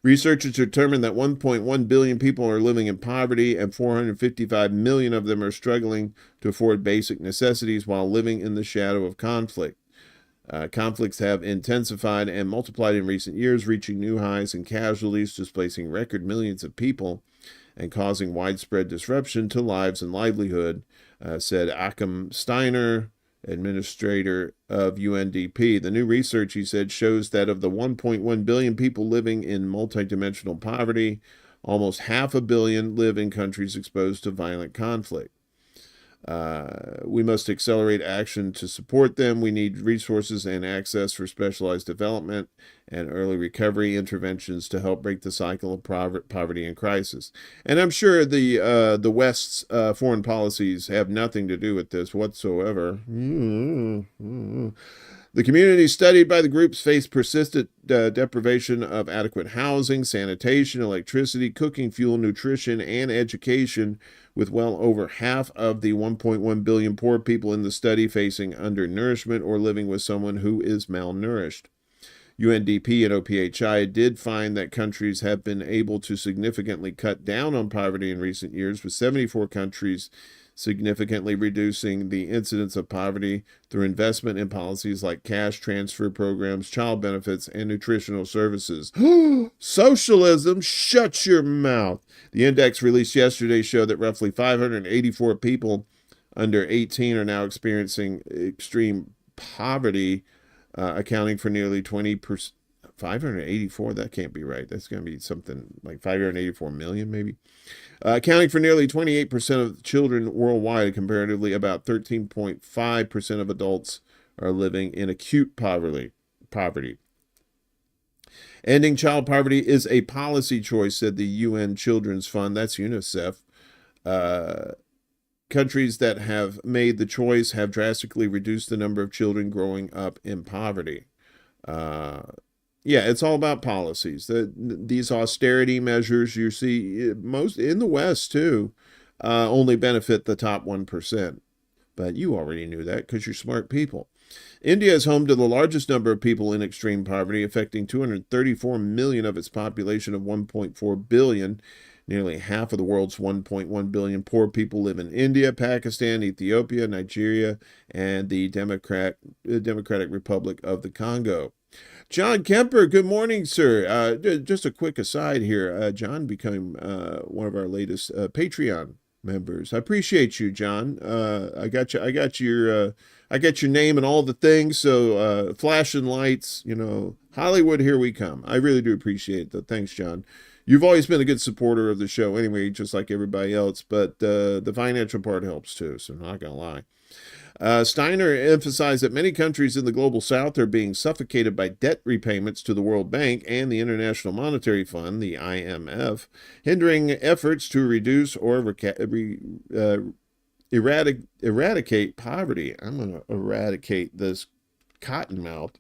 Researchers determined that 1.1 billion people are living in poverty and 455 million of them are struggling to afford basic necessities while living in the shadow of conflict. Conflicts have intensified and multiplied in recent years, reaching new highs in casualties, displacing record millions of people and causing widespread disruption to lives and livelihood, said Achim Steiner, administrator of UNDP. The new research, he said, shows that of the 1.1 billion people living in multidimensional poverty, almost 500 million live in countries exposed to violent conflict. We must accelerate action to support them. We need resources and access for specialized development and early recovery interventions to help break the cycle of poverty and crisis. And I'm sure the West's foreign policies have nothing to do with this whatsoever. The communities studied by the groups face persistent deprivation of adequate housing, sanitation, electricity, cooking fuel, nutrition, and education, with well over half of the 1.1 billion poor people in the study facing undernourishment or living with someone who is malnourished. UNDP and OPHI did find that countries have been able to significantly cut down on poverty in recent years, with 74 countries significantly reducing the incidence of poverty through investment in policies like cash transfer programs, child benefits, and nutritional services. Socialism, shut your mouth. The index released yesterday showed that roughly 584 people under 18 are now experiencing extreme poverty, accounting for nearly 20%. 584, that can't be right. That's going to be something like 584 million, maybe. Accounting for nearly 28% of children worldwide, comparatively about 13.5% of adults are living in acute poverty. Ending child poverty is a policy choice, said the UN Children's Fund, that's UNICEF. Countries that have made the choice have drastically reduced the number of children growing up in poverty. Yeah, it's all about policies. These austerity measures you see most in the West too only benefit the top 1%. But you already knew that because you're smart people. India is home to the largest number of people in extreme poverty, affecting 234 million of its population of 1.4 billion. Nearly half of the world's 1.1 billion poor people live in India, Pakistan, Ethiopia, Nigeria, and the Democratic Republic of the Congo. John Kemper, good morning, sir. Just a quick aside here. John became one of our latest Patreon members. I appreciate you, John. I got your name and all the things. So flashing lights, Hollywood, here we come. I really do appreciate that. Thanks, John. You've always been a good supporter of the show anyway, just like everybody else. But the financial part helps too. So I'm not gonna lie. Steiner emphasized that many countries in the global south are being suffocated by debt repayments to the World Bank and the International Monetary Fund, the IMF, hindering efforts to reduce or eradicate poverty. I'm going to eradicate this cottonmouth.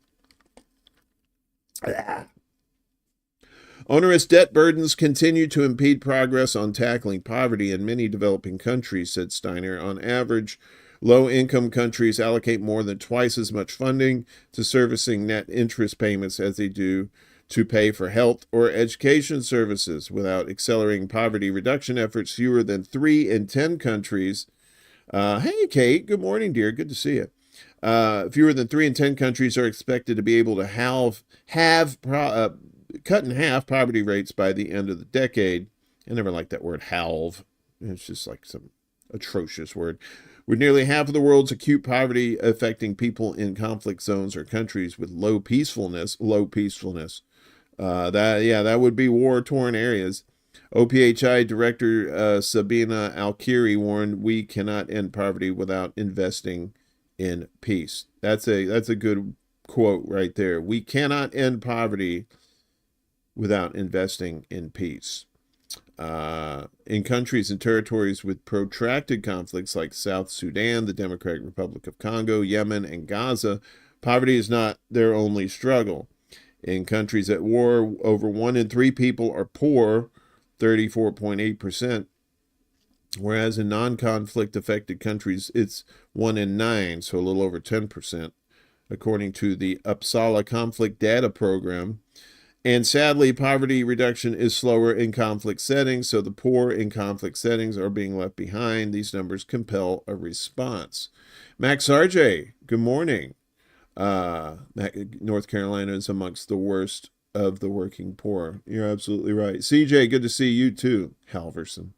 Onerous debt burdens continue to impede progress on tackling poverty in many developing countries, said Steiner. On average, low-income countries allocate more than twice as much funding to servicing net interest payments as they do to pay for health or education services. Without accelerating poverty reduction efforts, fewer than 3 in 10 countries. Hey, Kate. Good morning, dear. Good to see you. Fewer than 3 in 10 countries are expected to be able to cut in half poverty rates by the end of the decade. I never liked that word, halve. It's just like some atrocious word. With nearly half of the world's acute poverty affecting people in conflict zones or countries with low peacefulness. That would be war-torn areas. OPHI Director Sabina Al-Kiri warned, "We cannot end poverty without investing in peace." That's a good quote right there. We cannot end poverty without investing in peace. In countries and territories with protracted conflicts like South Sudan, the Democratic Republic of Congo, Yemen, and Gaza, poverty is not their only struggle. In countries at war, over 1 in 3 people are poor, 34.8%, whereas in non-conflict affected countries, it's 1 in 9, so a little over 10%, according to the Uppsala Conflict Data Program. And sadly, poverty reduction is slower in conflict settings, so the poor in conflict settings are being left behind. These numbers compel a response. Max RJ, good morning. North Carolina is amongst the worst of the working poor. You're absolutely right. CJ, good to see you too. Halverson,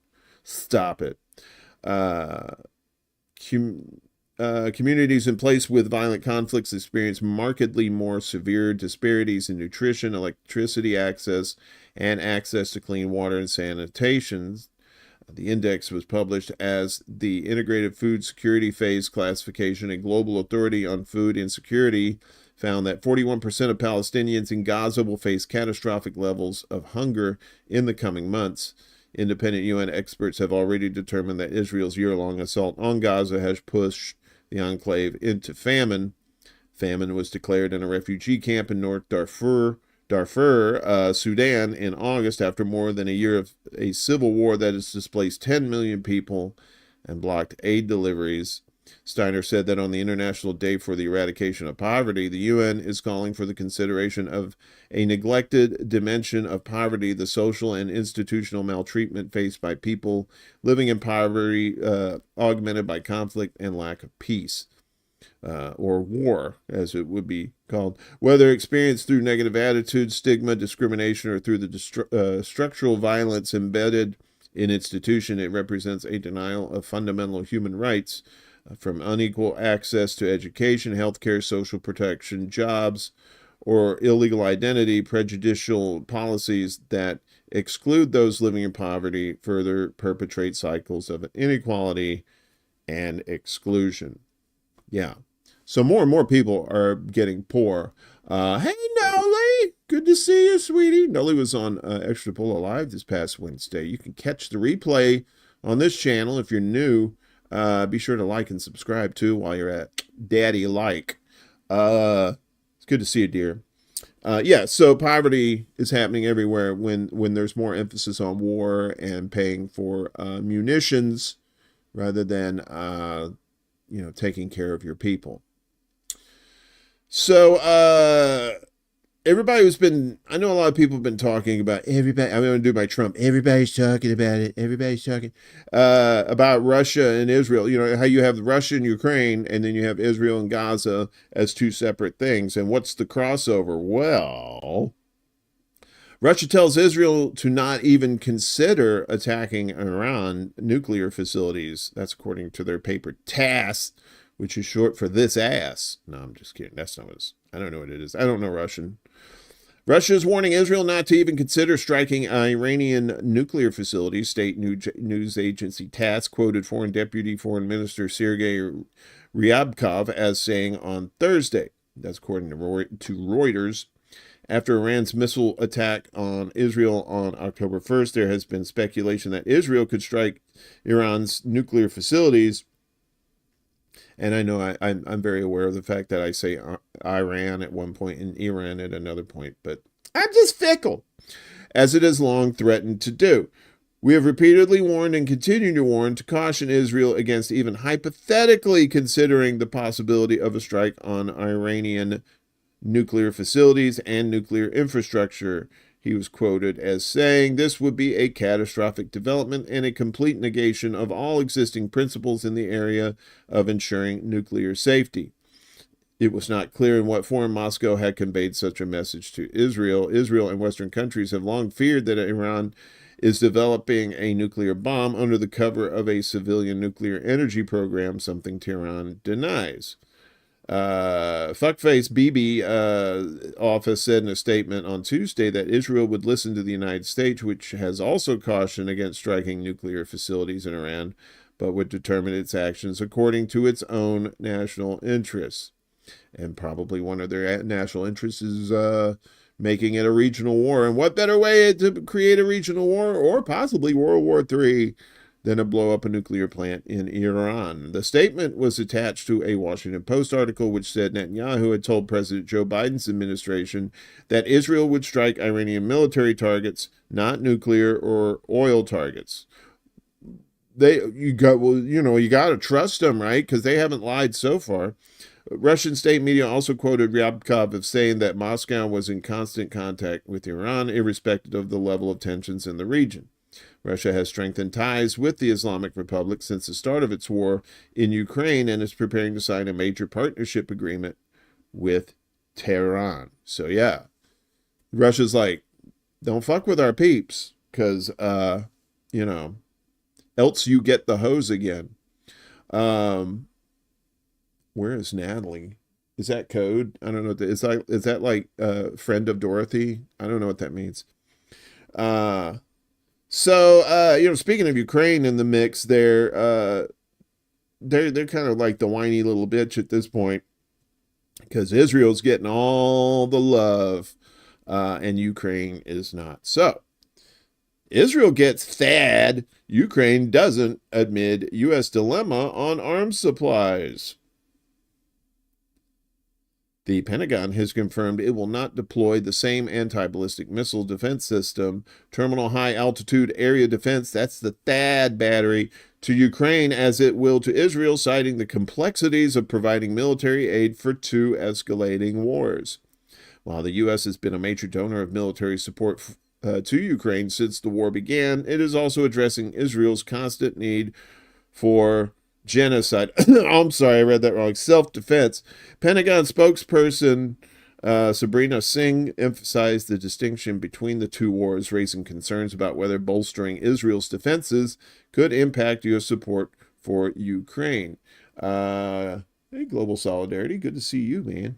stop it. Communities in place with violent conflicts experience markedly more severe disparities in nutrition, electricity access, and access to clean water and sanitation. The index was published as the Integrated Food Security Phase Classification. A global authority on food insecurity found that 41% of Palestinians in Gaza will face catastrophic levels of hunger in the coming months. Independent UN experts have already determined that Israel's year-long assault on Gaza has pushed the enclave into famine. Famine was declared in a refugee camp in North Darfur, Sudan in August after more than a year of a civil war that has displaced 10 million people and blocked aid deliveries. Steiner said that on the International Day for the Eradication of Poverty, the UN is calling for the consideration of a neglected dimension of poverty, the social and institutional maltreatment faced by people living in poverty, augmented by conflict and lack of peace, or war, as it would be called. Whether experienced through negative attitudes, stigma, discrimination, or through the structural violence embedded in institution, it represents a denial of fundamental human rights, from unequal access to education, healthcare, social protection, jobs, or illegal identity. Prejudicial policies that exclude those living in poverty further perpetrate cycles of inequality and exclusion. Yeah. So more and more people are getting poor. Hey, Nolly. Good to see you, sweetie. Nolly was on ExtraBulla Live this past Wednesday. You can catch the replay on this channel if you're new. Be sure to like and subscribe too while you're at Daddy Like. It's good to see you, dear. So poverty is happening everywhere when there's more emphasis on war and paying for munitions rather than taking care of your people. So I know a lot of people have been talking about everybody. I'm going to do my Trump. Everybody's talking about it. Everybody's talking about Russia and Israel. You know, how you have Russia and Ukraine, and then you have Israel and Gaza as two separate things. And what's the crossover? Well, Russia tells Israel to not even consider attacking Iran nuclear facilities. That's according to their paper TASS, which is short for this ass. No, I'm just kidding. That's not what it is. I don't know what it is. I don't know Russian. Russia is warning Israel not to even consider striking Iranian nuclear facilities, state news agency TASS quoted Foreign Minister Sergei Ryabkov as saying on Thursday. That's according to Reuters. After Iran's missile attack on Israel on October 1st, there has been speculation that Israel could strike Iran's nuclear facilities. And I know I'm very aware of the fact that I say Iran at one point and Iran at another point, but I'm just fickle, as it has long threatened to do. We have repeatedly warned and continue to warn to caution Israel against even hypothetically considering the possibility of a strike on Iranian nuclear facilities and nuclear infrastructure. He was quoted as saying, "This would be a catastrophic development and a complete negation of all existing principles in the area of ensuring nuclear safety." It was not clear in what form Moscow had conveyed such a message to Israel. Israel and Western countries have long feared that Iran is developing a nuclear bomb under the cover of a civilian nuclear energy program, something Tehran denies. Fuckface Bibi office said in a statement on Tuesday that Israel would listen to the United States, which has also cautioned against striking nuclear facilities in Iran, but would determine its actions according to its own national interests. And probably one of their national interests is making it a regional war. And what better way to create a regional war, or possibly World War III, than to blow up a nuclear plant in Iran? The statement was attached to a Washington Post article which said Netanyahu had told President Joe Biden's administration that Israel would strike Iranian military targets, not nuclear or oil targets. You got to trust them, right? Because they haven't lied so far. Russian state media also quoted Ryabkov of saying that Moscow was in constant contact with Iran, irrespective of the level of tensions in the region. Russia has strengthened ties with the Islamic Republic since the start of its war in Ukraine and is preparing to sign a major partnership agreement with Tehran. So, yeah, Russia's like, don't fuck with our peeps because, else you get the hose again. Where is Natalie? Is that code? I don't know. Is that like friend of Dorothy? I don't know what that means. So, speaking of Ukraine in the mix, they're kind of like the whiny little bitch at this point because Israel's getting all the love and Ukraine is not. So, Israel gets THAAD. Ukraine doesn't amid U.S. dilemma on arms supplies. The Pentagon has confirmed it will not deploy the same anti-ballistic missile defense system, Terminal High Altitude Area Defense, that's the THAAD battery, to Ukraine as it will to Israel, citing the complexities of providing military aid for two escalating wars. While the U.S. has been a major donor of military support to Ukraine since the war began, it is also addressing Israel's constant need for genocide. I'm sorry, I read that wrong. Self-defense. Pentagon spokesperson Sabrina Singh emphasized the distinction between the two wars, raising concerns about whether bolstering Israel's defenses could impact U.S. support for Ukraine. Hey, global solidarity. Good to see you,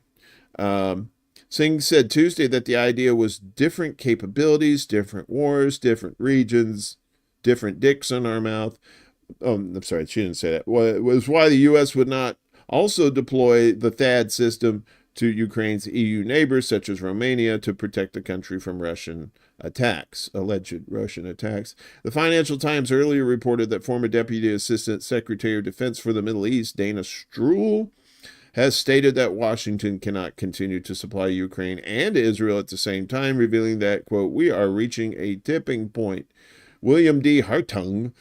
man. Singh said Tuesday that the idea was different capabilities, different wars, different regions, different dicks in our mouth. Oh, I'm sorry, she didn't say that. Well, it was why the U.S. would not also deploy the THAAD system to Ukraine's EU neighbors, such as Romania, to protect the country from Russian attacks, alleged Russian attacks. The Financial Times earlier reported that former Deputy Assistant Secretary of Defense for the Middle East, Dana Stroul, has stated that Washington cannot continue to supply Ukraine and Israel at the same time, revealing that, quote, "we are reaching a tipping point." William D. Hartung,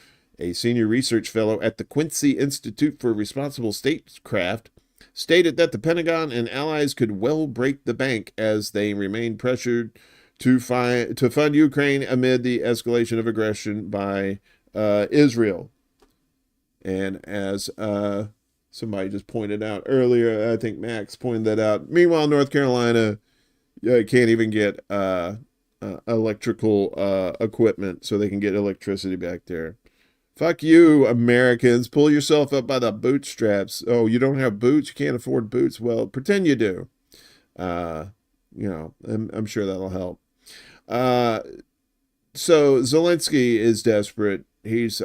a senior research fellow at the Quincy Institute for Responsible Statecraft, stated that the Pentagon and allies could well break the bank as they remain pressured to fund Ukraine amid the escalation of aggression by Israel. And as somebody just pointed out earlier, I think Max pointed that out. Meanwhile, North Carolina can't even get electrical equipment so they can get electricity back there. Fuck you, Americans. Pull yourself up by the bootstraps. Oh, you don't have boots? You can't afford boots? Well, pretend you do. I'm sure that'll help. So Zelensky is desperate. He's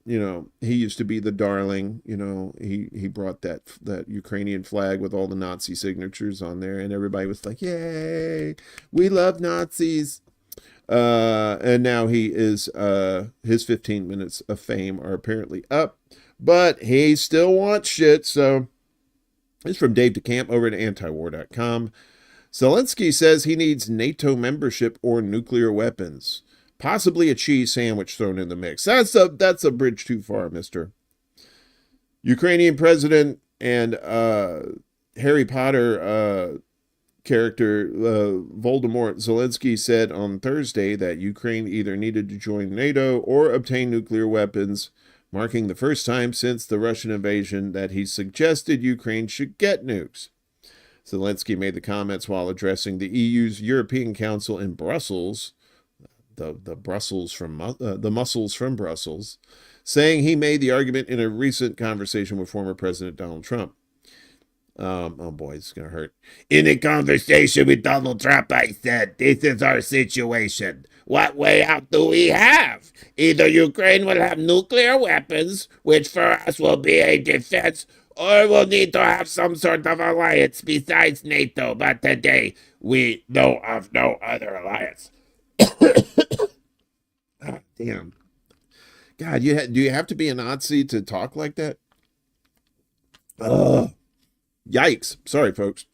he used to be the darling. He brought that Ukrainian flag with all the Nazi signatures on there, and everybody was like, "Yay, we love Nazis." And now he is his 15 minutes of fame are apparently up, but he still wants shit. So it's from Dave DeCamp over at antiwar.com. Zelensky says he needs NATO membership or nuclear weapons. Possibly a cheese sandwich thrown in the mix. That's a bridge too far, mister. Ukrainian president and Harry Potter character Voldemort Zelensky said on Thursday that Ukraine either needed to join NATO or obtain nuclear weapons, marking the first time since the Russian invasion that he suggested Ukraine should get nukes. Zelensky made the comments while addressing the EU's European Council in Brussels, the muscles from Brussels, saying he made the argument in a recent conversation with former President Donald Trump. Oh boy, it's going to hurt. In a conversation with Donald Trump, I said, this is our situation. What way out do we have? Either Ukraine will have nuclear weapons, which for us will be a defense, or we'll need to have some sort of alliance besides NATO. But today, we know of no other alliance. Oh, damn. God, do you have to be a Nazi to talk like that? Ugh. Yikes. Sorry, folks.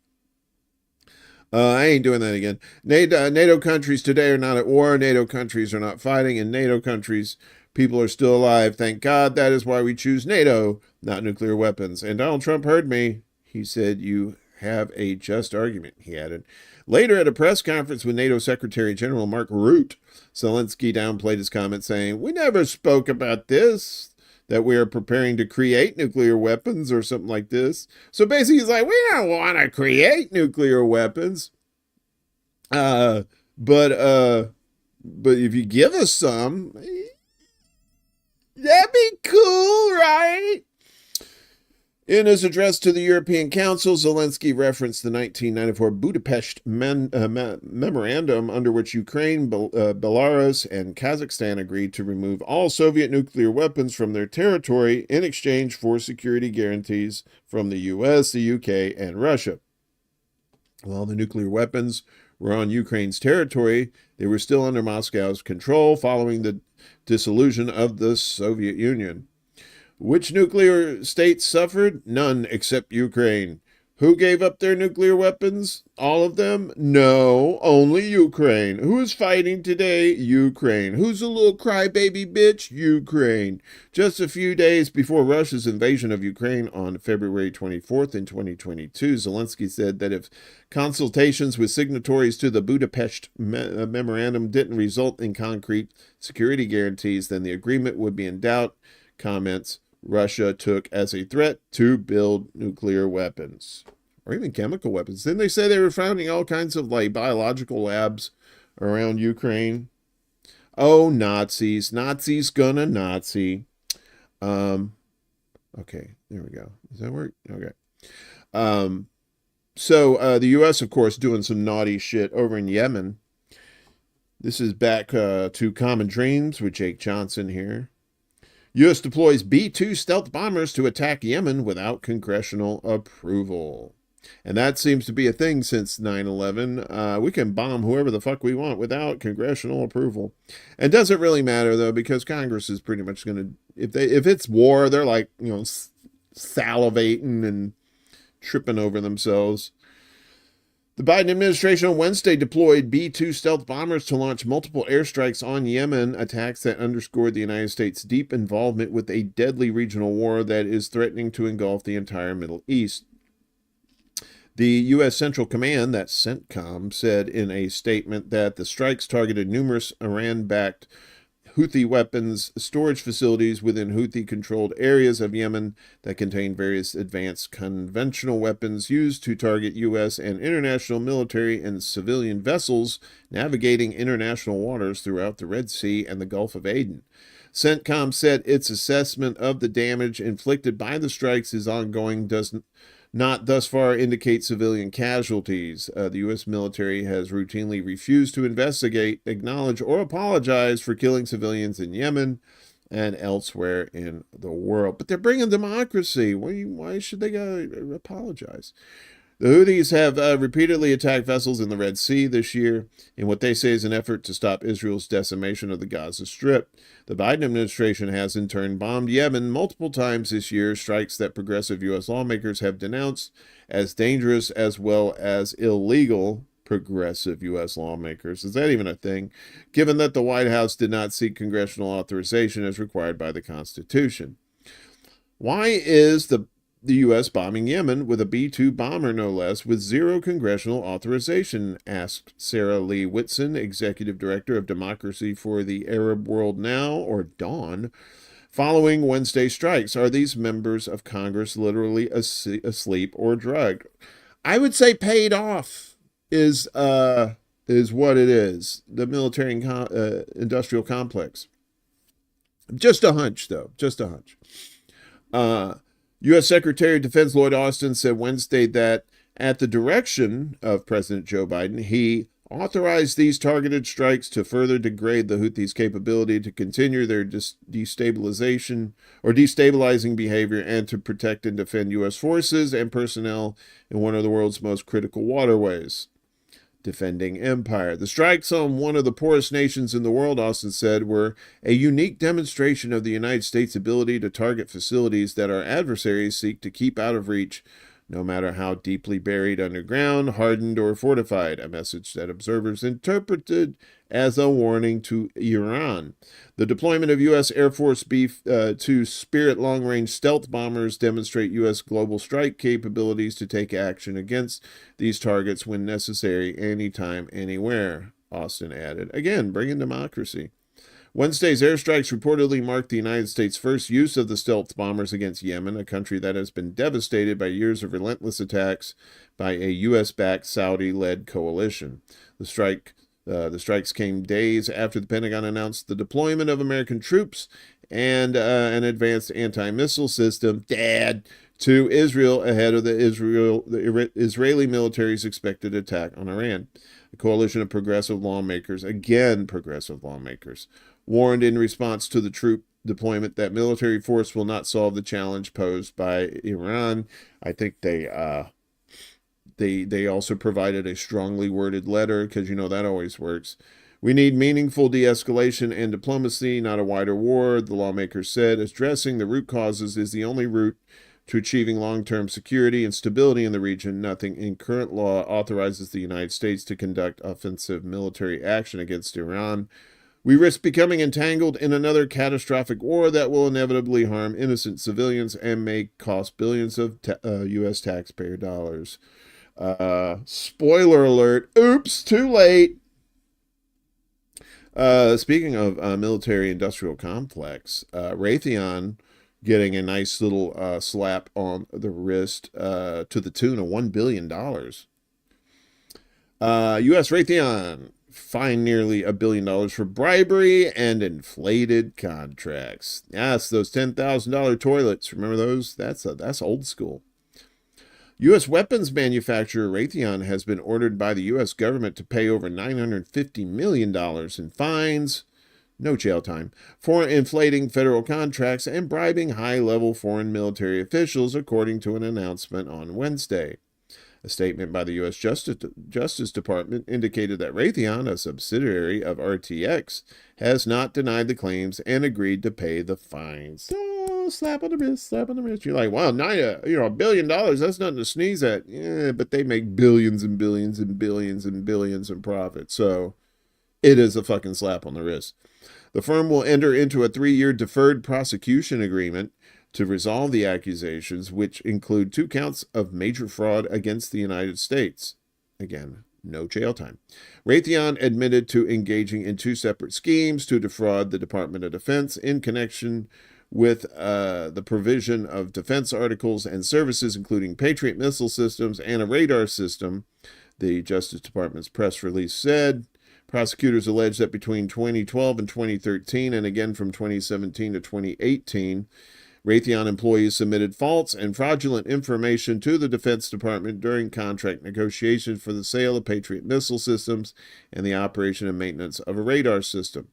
I ain't doing that again. NATO countries today are not at war. NATO countries are not fighting. In NATO countries, people are still alive. Thank God. That is why we choose NATO, not nuclear weapons. And Donald Trump heard me. He said, you have a just argument, he added. Later at a press conference with NATO Secretary General Mark Rutte, Zelensky downplayed his comment, saying, we never spoke about this, that we are preparing to create nuclear weapons or something like this. So basically he's like, we don't want to create nuclear weapons. But if you give us some, that'd be cool, right? In his address to the European Council, Zelensky referenced the 1994 Budapest memorandum under which Ukraine, Belarus, and Kazakhstan agreed to remove all Soviet nuclear weapons from their territory in exchange for security guarantees from the US, the UK, and Russia. While the nuclear weapons were on Ukraine's territory, they were still under Moscow's control following the dissolution of the Soviet Union. Which nuclear states suffered? None except Ukraine. Who gave up their nuclear weapons? All of them? No, only Ukraine. Who is fighting today? Ukraine. Who's a little crybaby bitch? Ukraine. Just a few days before Russia's invasion of Ukraine on February 24th in 2022, Zelensky said that if consultations with signatories to the Budapest memorandum didn't result in concrete security guarantees, then the agreement would be in doubt. Comments Russia took as a threat to build nuclear weapons or even chemical weapons. Didn't they say they were founding all kinds of biological labs around Ukraine? Oh, Nazis. Nazis gonna Nazi. Okay, there we go. Does that work? Okay. So the U.S., of course, doing some naughty shit over in Yemen. This is back to Common Dreams with Jake Johnson here. U.S. deploys B-2 stealth bombers to attack Yemen without congressional approval. And that seems to be a thing since 9/11. We can bomb whoever the fuck we want without congressional approval. And it doesn't really matter, though, because Congress is pretty much going to... If it's war, they're like, salivating and tripping over themselves. The Biden administration on Wednesday deployed B-2 stealth bombers to launch multiple airstrikes on Yemen, attacks that underscored the United States' deep involvement with a deadly regional war that is threatening to engulf the entire Middle East. The U.S. Central Command, that's CENTCOM, said in a statement that the strikes targeted numerous Iran-backed Houthi weapons storage facilities within Houthi-controlled areas of Yemen that contain various advanced conventional weapons used to target U.S. and international military and civilian vessels navigating international waters throughout the Red Sea and the Gulf of Aden. CENTCOM said its assessment of the damage inflicted by the strikes is ongoing, does not thus far indicate civilian casualties. The U.S. military has routinely refused to investigate, acknowledge, or apologize for killing civilians in Yemen and elsewhere in the world. But they're bringing democracy. Why should they apologize? The Houthis have repeatedly attacked vessels in the Red Sea this year in what they say is an effort to stop Israel's decimation of the Gaza Strip. The Biden administration has in turn bombed Yemen multiple times this year, strikes that progressive U.S. lawmakers have denounced as dangerous as well as illegal. Progressive U.S. lawmakers. Is that even a thing? Given that the White House did not seek congressional authorization as required by the Constitution. Why is the U.S. bombing Yemen with a B-2 bomber, no less, with zero congressional authorization, asked Sarah Lee Whitson, Executive Director of Democracy for the Arab World Now, or DAWN, following Wednesday strikes. Are these members of Congress literally asleep or drugged? I would say paid off is what it is. The military and industrial complex. Just a hunch, though. Just a hunch. U.S. Secretary of Defense Lloyd Austin said Wednesday that at the direction of President Joe Biden, he authorized these targeted strikes to further degrade the Houthis' capability to continue their destabilizing behavior and to protect and defend U.S. forces and personnel in one of the world's most critical waterways. Defending empire. The strikes on one of the poorest nations in the world, Austin said, were a unique demonstration of the United States' ability to target facilities that our adversaries seek to keep out of reach, no matter how deeply buried underground, hardened, or fortified, a message that observers interpreted as a warning to Iran. The deployment of U.S. Air Force B-2 Spirit long-range stealth bombers demonstrate U.S. global strike capabilities to take action against these targets when necessary, anytime, anywhere, Austin added. Again, bringing democracy. Wednesday's airstrikes reportedly marked the United States' first use of the stealth bombers against Yemen, a country that has been devastated by years of relentless attacks by a U.S.-backed Saudi-led coalition. The strikes came days after the Pentagon announced the deployment of American troops and an advanced anti-missile system, to Israel ahead of the Israeli military's expected attack on Iran. A coalition of progressive lawmakers, warned in response to the troop deployment that military force will not solve the challenge posed by Iran. I think they also provided a strongly worded letter, because that always works. We need meaningful de-escalation and diplomacy, not a wider war, the lawmakers said. Addressing the root causes is the only route to achieving long-term security and stability in the region. Nothing in current law authorizes the United States to conduct offensive military action against Iran. We risk becoming entangled in another catastrophic war that will inevitably harm innocent civilians and may cost billions of U.S. taxpayer dollars. Spoiler alert. Oops, too late. Speaking of military-industrial complex, Raytheon getting a nice little slap on the wrist to the tune of $1 billion. U.S. Raytheon fined nearly $1 billion for bribery and inflated contracts. Yes, those $10,000 toilets. Remember those? That's old school. U.S. weapons manufacturer Raytheon has been ordered by the U.S. government to pay over $950 million in fines, no jail time, for inflating federal contracts and bribing high-level foreign military officials, according to an announcement on Wednesday. A statement by the U.S. Justice Department indicated that Raytheon, a subsidiary of RTX, has not denied the claims and agreed to pay the fines. Oh, slap on the wrist, slap on the wrist. You're like, wow, $1 billion, that's nothing to sneeze at. Yeah, but they make billions and billions and billions and billions in profit. So it is a fucking slap on the wrist. The firm will enter into a 3-year deferred prosecution agreement to resolve the accusations, which include 2 counts of major fraud against the United States. Again, no jail time. Raytheon admitted to engaging in 2 separate schemes to defraud the Department of Defense in connection with the provision of defense articles and services, including Patriot missile systems and a radar system, the Justice Department's press release said. Prosecutors allege that between 2012 and 2013, and again from 2017 to 2018, Raytheon employees submitted false and fraudulent information to the Defense Department during contract negotiations for the sale of Patriot missile systems and the operation and maintenance of a radar system.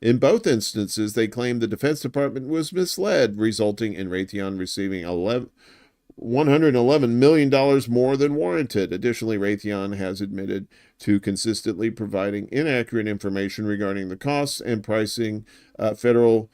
In both instances, they claimed the Defense Department was misled, resulting in Raytheon receiving $111 million more than warranted. Additionally, Raytheon has admitted to consistently providing inaccurate information regarding the costs and pricing federal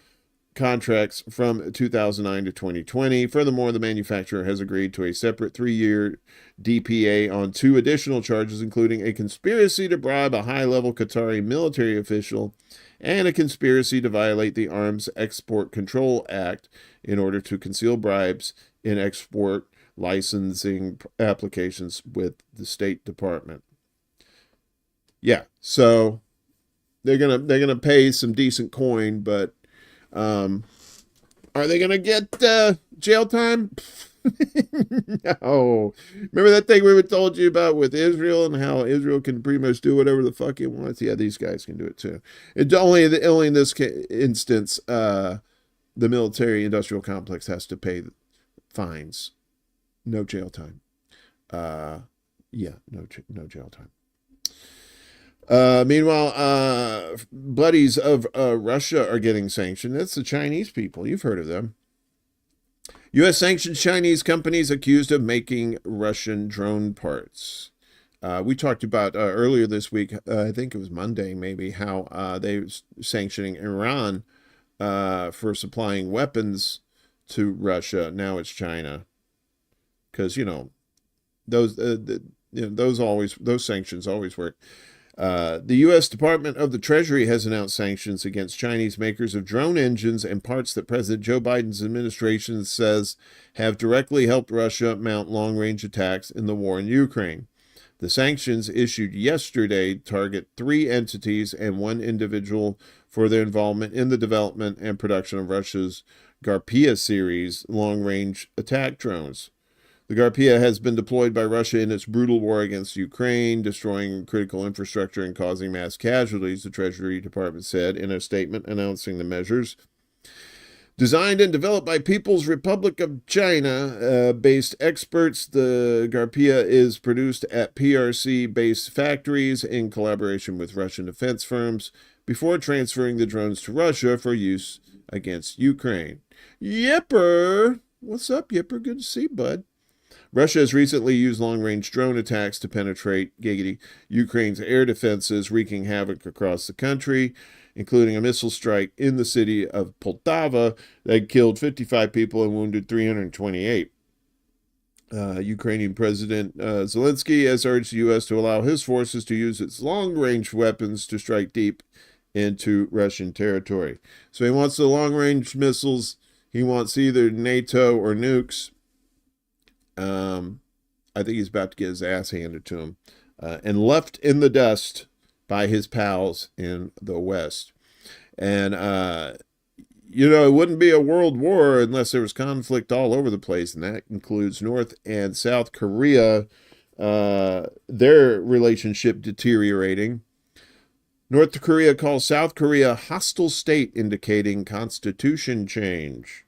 contracts from 2009 to 2020. Furthermore, the manufacturer has agreed to a separate 3-year DPA on 2 additional charges, including a conspiracy to bribe a high-level Qatari military official and a conspiracy to violate the Arms Export Control Act in order to conceal bribes in export licensing applications with the State Department. Yeah, so they're gonna pay some decent coin, but are they gonna get jail time? No. Remember that thing we told you about with Israel and how Israel can pretty much do whatever the fuck it wants? Yeah, these guys can do it too. It only in this instance, the military-industrial complex has to pay fines, no jail time. Yeah, no jail time. Meanwhile, buddies of Russia are getting sanctioned. That's the Chinese people. You've heard of them. U.S. sanctions Chinese companies accused of making Russian drone parts. We talked about earlier this week, I think it was Monday maybe, how they were sanctioning Iran for supplying weapons to Russia. Now it's China, because those sanctions always work. The U.S. Department of the Treasury has announced sanctions against Chinese makers of drone engines and parts that President Joe Biden's administration says have directly helped Russia mount long-range attacks in the war in Ukraine. The sanctions issued yesterday target 3 entities and 1 individual for their involvement in the development and production of Russia's Garpia series long-range attack drones. The Garpia has been deployed by Russia in its brutal war against Ukraine, destroying critical infrastructure and causing mass casualties, the Treasury Department said in a statement announcing the measures. Designed and developed by People's Republic of China-based experts, the Garpia is produced at PRC-based factories in collaboration with Russian defense firms before transferring the drones to Russia for use against Ukraine. Yipper! What's up, Yipper? Good to see you, bud. Russia has recently used long-range drone attacks to penetrate Ukraine's air defenses, wreaking havoc across the country, including a missile strike in the city of Poltava that killed 55 people and wounded 328. Ukrainian President Zelensky has urged the U.S. to allow his forces to use its long-range weapons to strike deep into Russian territory. So he wants the long-range missiles. He wants either NATO or nukes. I think he's about to get his ass handed to him and left in the dust by his pals in the West. And, it wouldn't be a world war unless there was conflict all over the place, and that includes North and South Korea, their relationship deteriorating. North Korea calls South Korea a hostile state, indicating constitution change.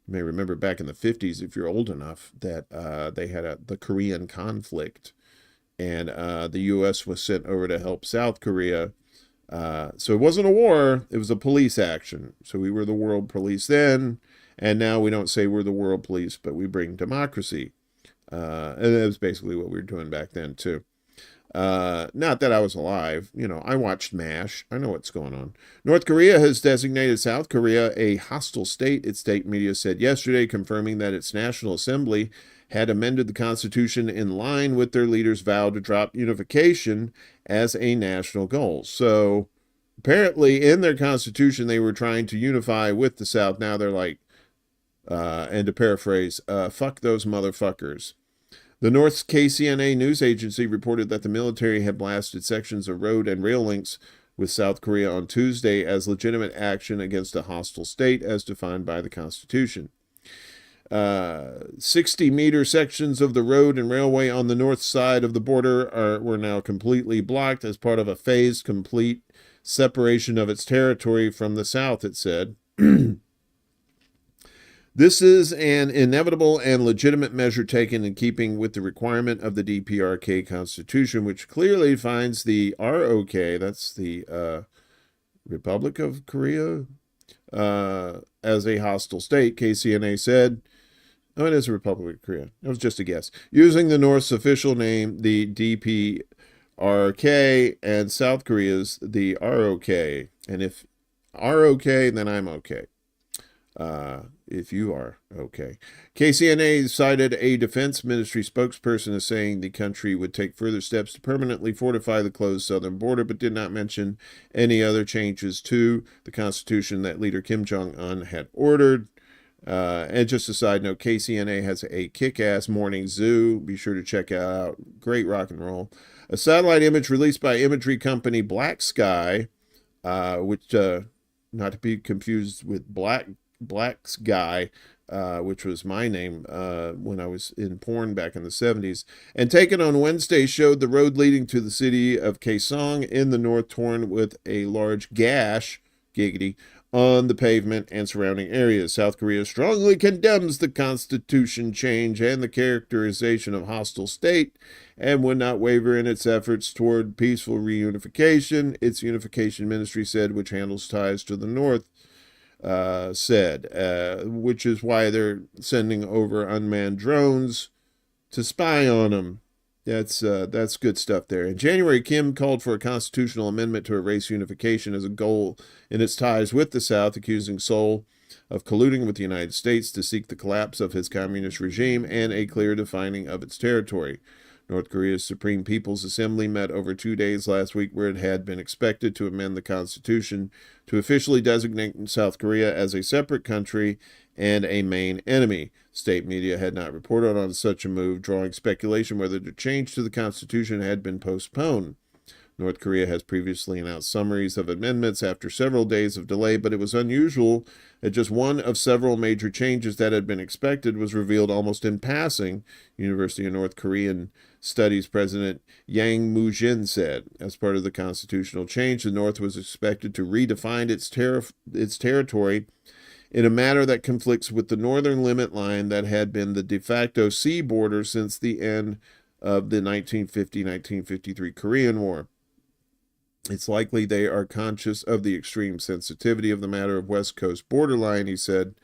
You may remember back in the 50s, if you're old enough, that they had the Korean conflict, and the U.S. was sent over to help South Korea. So it wasn't a war, it was a police action. So we were the world police then, and now we don't say we're the world police, but we bring democracy. And that was basically what we were doing back then, too. Not that I was alive. I watched MASH. I know what's going on. North Korea has designated South Korea a hostile state, its state media said yesterday, confirming that its National Assembly had amended the Constitution in line with their leaders' vow to drop unification as a national goal. So apparently in their Constitution, they were trying to unify with the South. Now they're like, and to paraphrase, fuck those motherfuckers. The North's KCNA news agency reported that the military had blasted sections of road and rail links with South Korea on Tuesday as legitimate action against a hostile state as defined by the Constitution. 60-meter sections of the road and railway on the north side of the border were now completely blocked as part of a phased, complete separation of its territory from the south, it said. This is an inevitable and legitimate measure taken in keeping with the requirement of the DPRK Constitution, which clearly defines the ROK, that's the Republic of Korea, as a hostile state, KCNA said. Oh, it is a Republic of Korea. That was just a guess. Using the North's official name, the DPRK, and South Korea's the ROK. And if ROK, then I'm okay. If you are okay. KCNA cited a defense ministry spokesperson as saying the country would take further steps to permanently fortify the closed southern border, but did not mention any other changes to the Constitution that leader Kim Jong-un had ordered. And just a side note, KCNA has a kick-ass morning zoo. Be sure to check it out. Great rock and roll. A satellite image released by imagery company Black Sky, which not to be confused with Black Sky, which was my name when I was in porn back in the 70s, and taken on Wednesday, showed the road leading to the city of Kaesong in the north torn with a large gash, giggity, on the pavement and surrounding areas. South Korea strongly condemns the constitution change and the characterization of hostile state and would not waver in its efforts toward peaceful reunification, its unification ministry said, which handles ties to the north. Which is why they're sending over unmanned drones to spy on them. That's good stuff there. In January, Kim called for a constitutional amendment to erase unification as a goal in its ties with the South, accusing Seoul of colluding with the United States to seek the collapse of his communist regime and a clear defining of its territory. North Korea's Supreme People's Assembly met over 2 days last week, where it had been expected to amend the constitution to officially designate South Korea as a separate country and a main enemy. State media had not reported on such a move, drawing speculation whether the change to the constitution had been postponed. North Korea has previously announced summaries of amendments after several days of delay, but it was unusual that just one of several major changes that had been expected was revealed almost in passing, University of North Korean Studies President Yang Moo-jin said. As part of the constitutional change, the North was expected to redefine its territory in a manner that conflicts with the northern limit line that had been the de facto sea border since the end of the 1950-1953 Korean War. It's likely they are conscious of the extreme sensitivity of the matter of West Coast borderline, he said,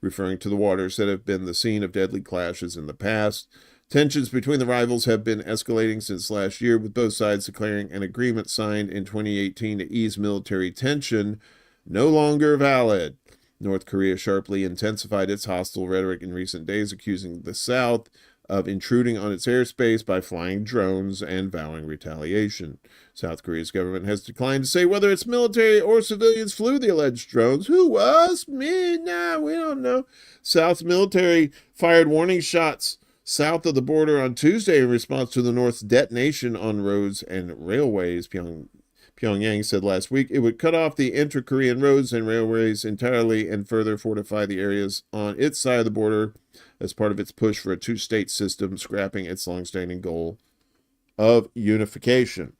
referring to the waters that have been the scene of deadly clashes in the past. Tensions between the rivals have been escalating since last year, with both sides declaring an agreement signed in 2018 to ease military tension no longer valid. North Korea sharply intensified its hostile rhetoric in recent days, accusing the South of intruding on its airspace by flying drones and vowing retaliation. South Korea's government has declined to say whether its military or civilians flew the alleged drones. Who was? Me? Nah, we don't know. South's military fired warning shots south of the border on Tuesday in response to the North's detonation on roads and railways. Pyongyang said last week it would cut off the inter-Korean roads and railways entirely and further fortify the areas on its side of the border as part of its push for a two-state system, scrapping its long-standing goal of unification.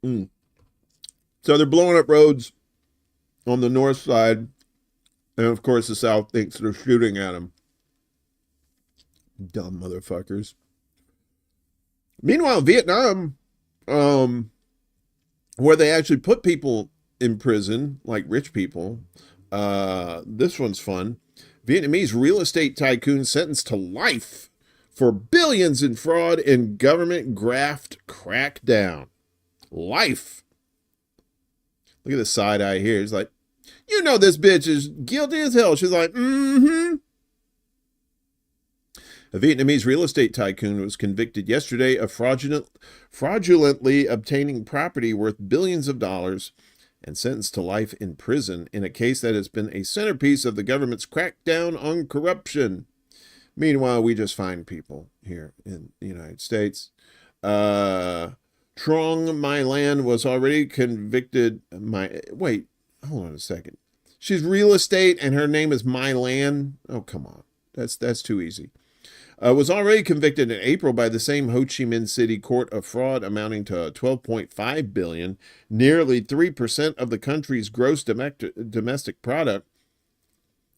So they're blowing up roads on the north side, and of course the South thinks they're shooting at them. Dumb motherfuckers. Meanwhile, Vietnam, where they actually put people in prison, like rich people, this one's fun. Vietnamese real estate tycoon sentenced to life for billions in fraud and government graft crackdown. Life. Look at the side eye here. It's like, you know this bitch is guilty as hell. She's like, A Vietnamese real estate tycoon was convicted yesterday of fraudulently obtaining property worth billions of dollars and sentenced to life in prison in a case that has been a centerpiece of the government's crackdown on corruption. Meanwhile, we just find people here in the United States. Trong My Lan was already convicted. Wait, hold on a second. She's real estate and her name is My Lan. Oh, come on. That's too easy. Was already convicted in April by the same Ho Chi Minh City court of fraud amounting to $12.5 billion, nearly 3% of the country's gross domestic product.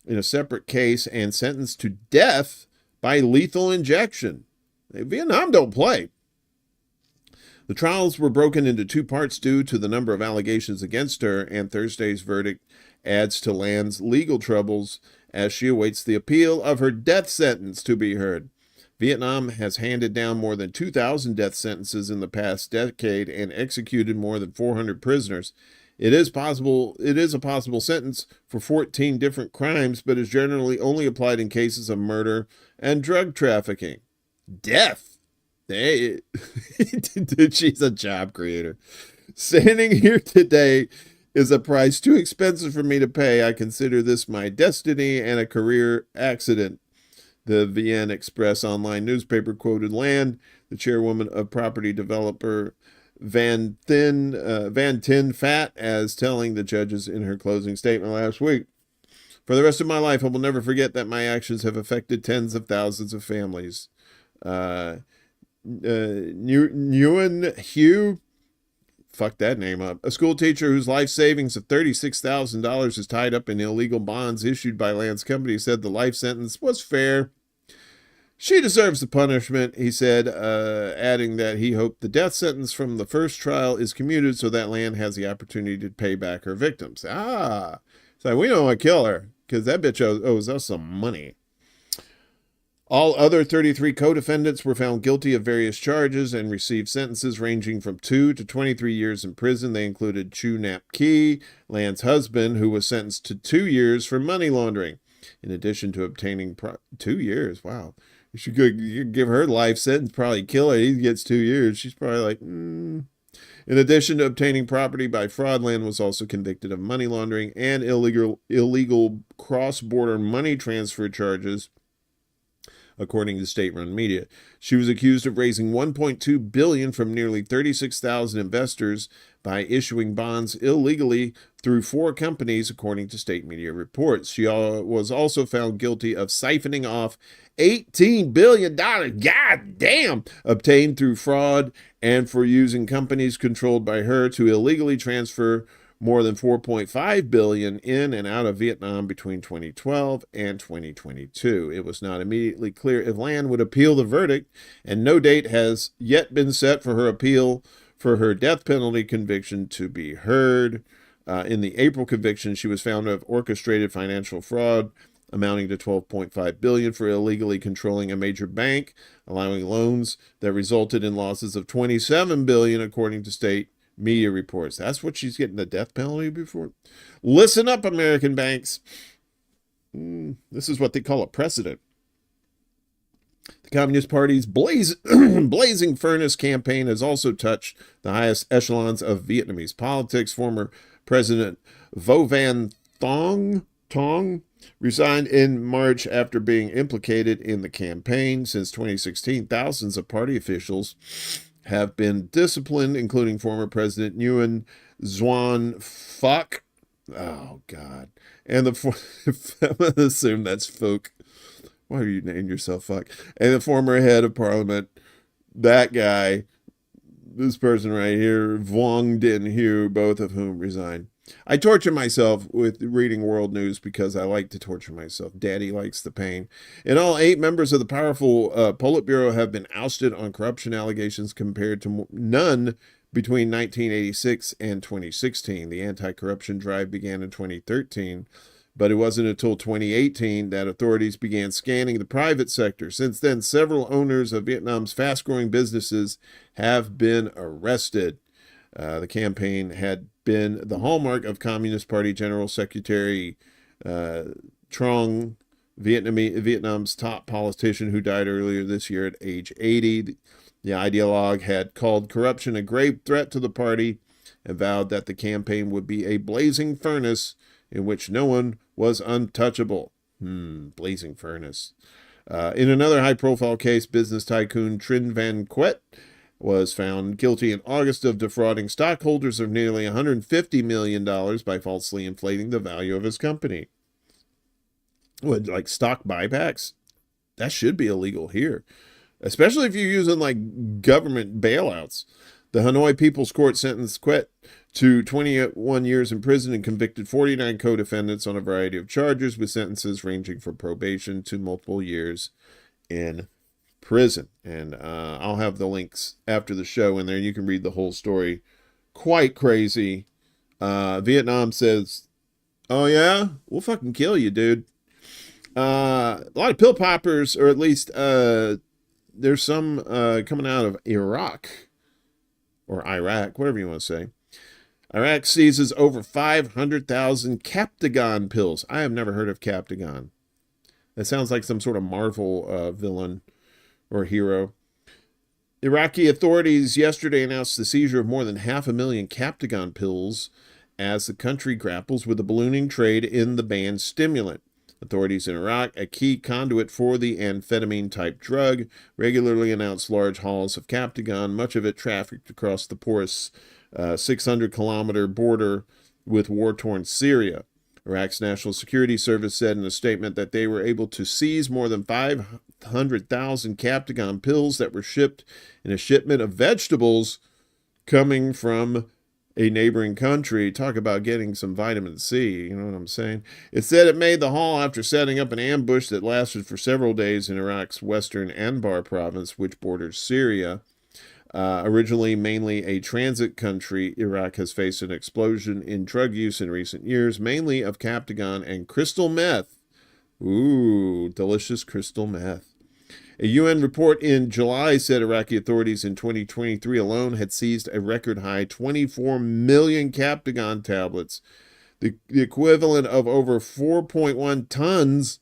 in a separate case and sentenced to death by lethal injection. Vietnam don't play. The trials were broken into 2 parts due to the number of allegations against her, and Thursday's verdict adds to Lan's legal troubles as she awaits the appeal of her death sentence to be heard. Vietnam has handed down more than 2,000 death sentences in the past decade and executed more than 400 prisoners. It is a possible sentence for 14 different crimes, but is generally only applied in cases of murder and drug trafficking. Death. Hey, she's a job creator. Standing here today is a price too expensive for me to pay. I consider this my destiny and a career accident. The VN Express online newspaper quoted Land, the chairwoman of property developer Van Tin Fat, as telling the judges in her closing statement last week. For the rest of my life, I will never forget that my actions have affected tens of thousands of families. Nguyen Hugh, fuck that name up, a school teacher whose life savings of $36,000 is tied up in illegal bonds issued by Land's company, said the life sentence was fair. She deserves the punishment, he said, adding that he hoped the death sentence from the first trial is commuted so that Land has the opportunity to pay back her victims. So we don't want to kill her because that bitch owes us some money. All other 33 co-defendants were found guilty of various charges and received sentences ranging from 2 to 23 years in prison. They included Chu Nap Kee, Land's husband, who was sentenced to 2 years for money laundering. In addition to obtaining 2 years, wow. You should give her life sentence, probably kill her. He gets 2 years. She's probably like, In addition to obtaining property by fraud, Land was also convicted of money laundering and illegal cross-border money transfer charges, according to state-run media. She was accused of raising $1.2 billion from nearly 36,000 investors by issuing bonds illegally through 4 companies, according to state media reports. She was also found guilty of siphoning off $18 billion, god damn, obtained through fraud, and for using companies controlled by her to illegally transfer more than $4.5 billion in and out of Vietnam between 2012 and 2022. It was not immediately clear if Land would appeal the verdict, and no date has yet been set for her appeal for her death penalty conviction to be heard. In the April conviction, she was found to have orchestrated financial fraud amounting to $12.5 billion for illegally controlling a major bank, allowing loans that resulted in losses of $27 billion, according to state media reports. That's what she's getting the death penalty before. Listen up, American banks. This is what they call a precedent. The Communist Party's blazing furnace campaign has also touched the highest echelons of Vietnamese politics. Former President Vo Van Tong resigned in March after being implicated in the campaign. Since 2016, thousands of party officials have been disciplined, including former President Nguyen Xuan Phuc. Oh, God. And I'm going to assume that's Phuc. Why do you name yourself Phuc? And the former head of parliament, that guy, this person right here, Vuong Dinh Hue, both of whom resigned. I torture myself with reading world news because I like to torture myself. Daddy likes the pain. In all, 8 members of the powerful Politburo have been ousted on corruption allegations compared to none between 1986 and 2016. The anti-corruption drive began in 2013, but it wasn't until 2018 that authorities began scanning the private sector. Since then, several owners of Vietnam's fast-growing businesses have been arrested. The campaign had been the hallmark of Communist Party General Secretary Trong, Vietnam's top politician who died earlier this year at age 80. The ideologue had called corruption a grave threat to the party and vowed that the campaign would be a blazing furnace in which no one was untouchable. Blazing furnace. In another high-profile case, business tycoon Trinh Van Quet was found guilty in August of defrauding stockholders of nearly $150 million by falsely inflating the value of his company. What, like stock buybacks? That should be illegal here, especially if you're using like government bailouts. The Hanoi People's Court sentenced Quet to 21 years in prison and convicted 49 co-defendants on a variety of charges, with sentences ranging from probation to multiple years in prison. And I'll have the links after the show in there. You can read the whole story. Quite crazy. Vietnam says, oh yeah, we'll fucking kill you, dude. A lot of pill poppers, or at least there's some coming out of Iraq or Iraq, whatever you want to say. Iraq seizes over 500,000 Captagon pills. I have never heard of Captagon. That sounds like some sort of Marvel villain or hero. Iraqi authorities yesterday announced the seizure of more than 500,000 Captagon pills as the country grapples with the ballooning trade in the banned stimulant. Authorities in Iraq, a key conduit for the amphetamine-type drug, regularly announce large hauls of Captagon, much of it trafficked across the porous 600-kilometer border with war-torn Syria. Iraq's National Security Service said in a statement that they were able to seize more than 500,000 Captagon pills that were shipped in a shipment of vegetables coming from a neighboring country. Talk about getting some vitamin C, you know what I'm saying? It said it made the haul after setting up an ambush that lasted for several days in Iraq's western Anbar province, which borders Syria. Originally mainly a transit country, Iraq has faced an explosion in drug use in recent years, mainly of Captagon and crystal meth. Ooh, delicious crystal meth. A UN report in July said Iraqi authorities in 2023 alone had seized a record high 24 million Captagon tablets, the equivalent of over 4.1 tons,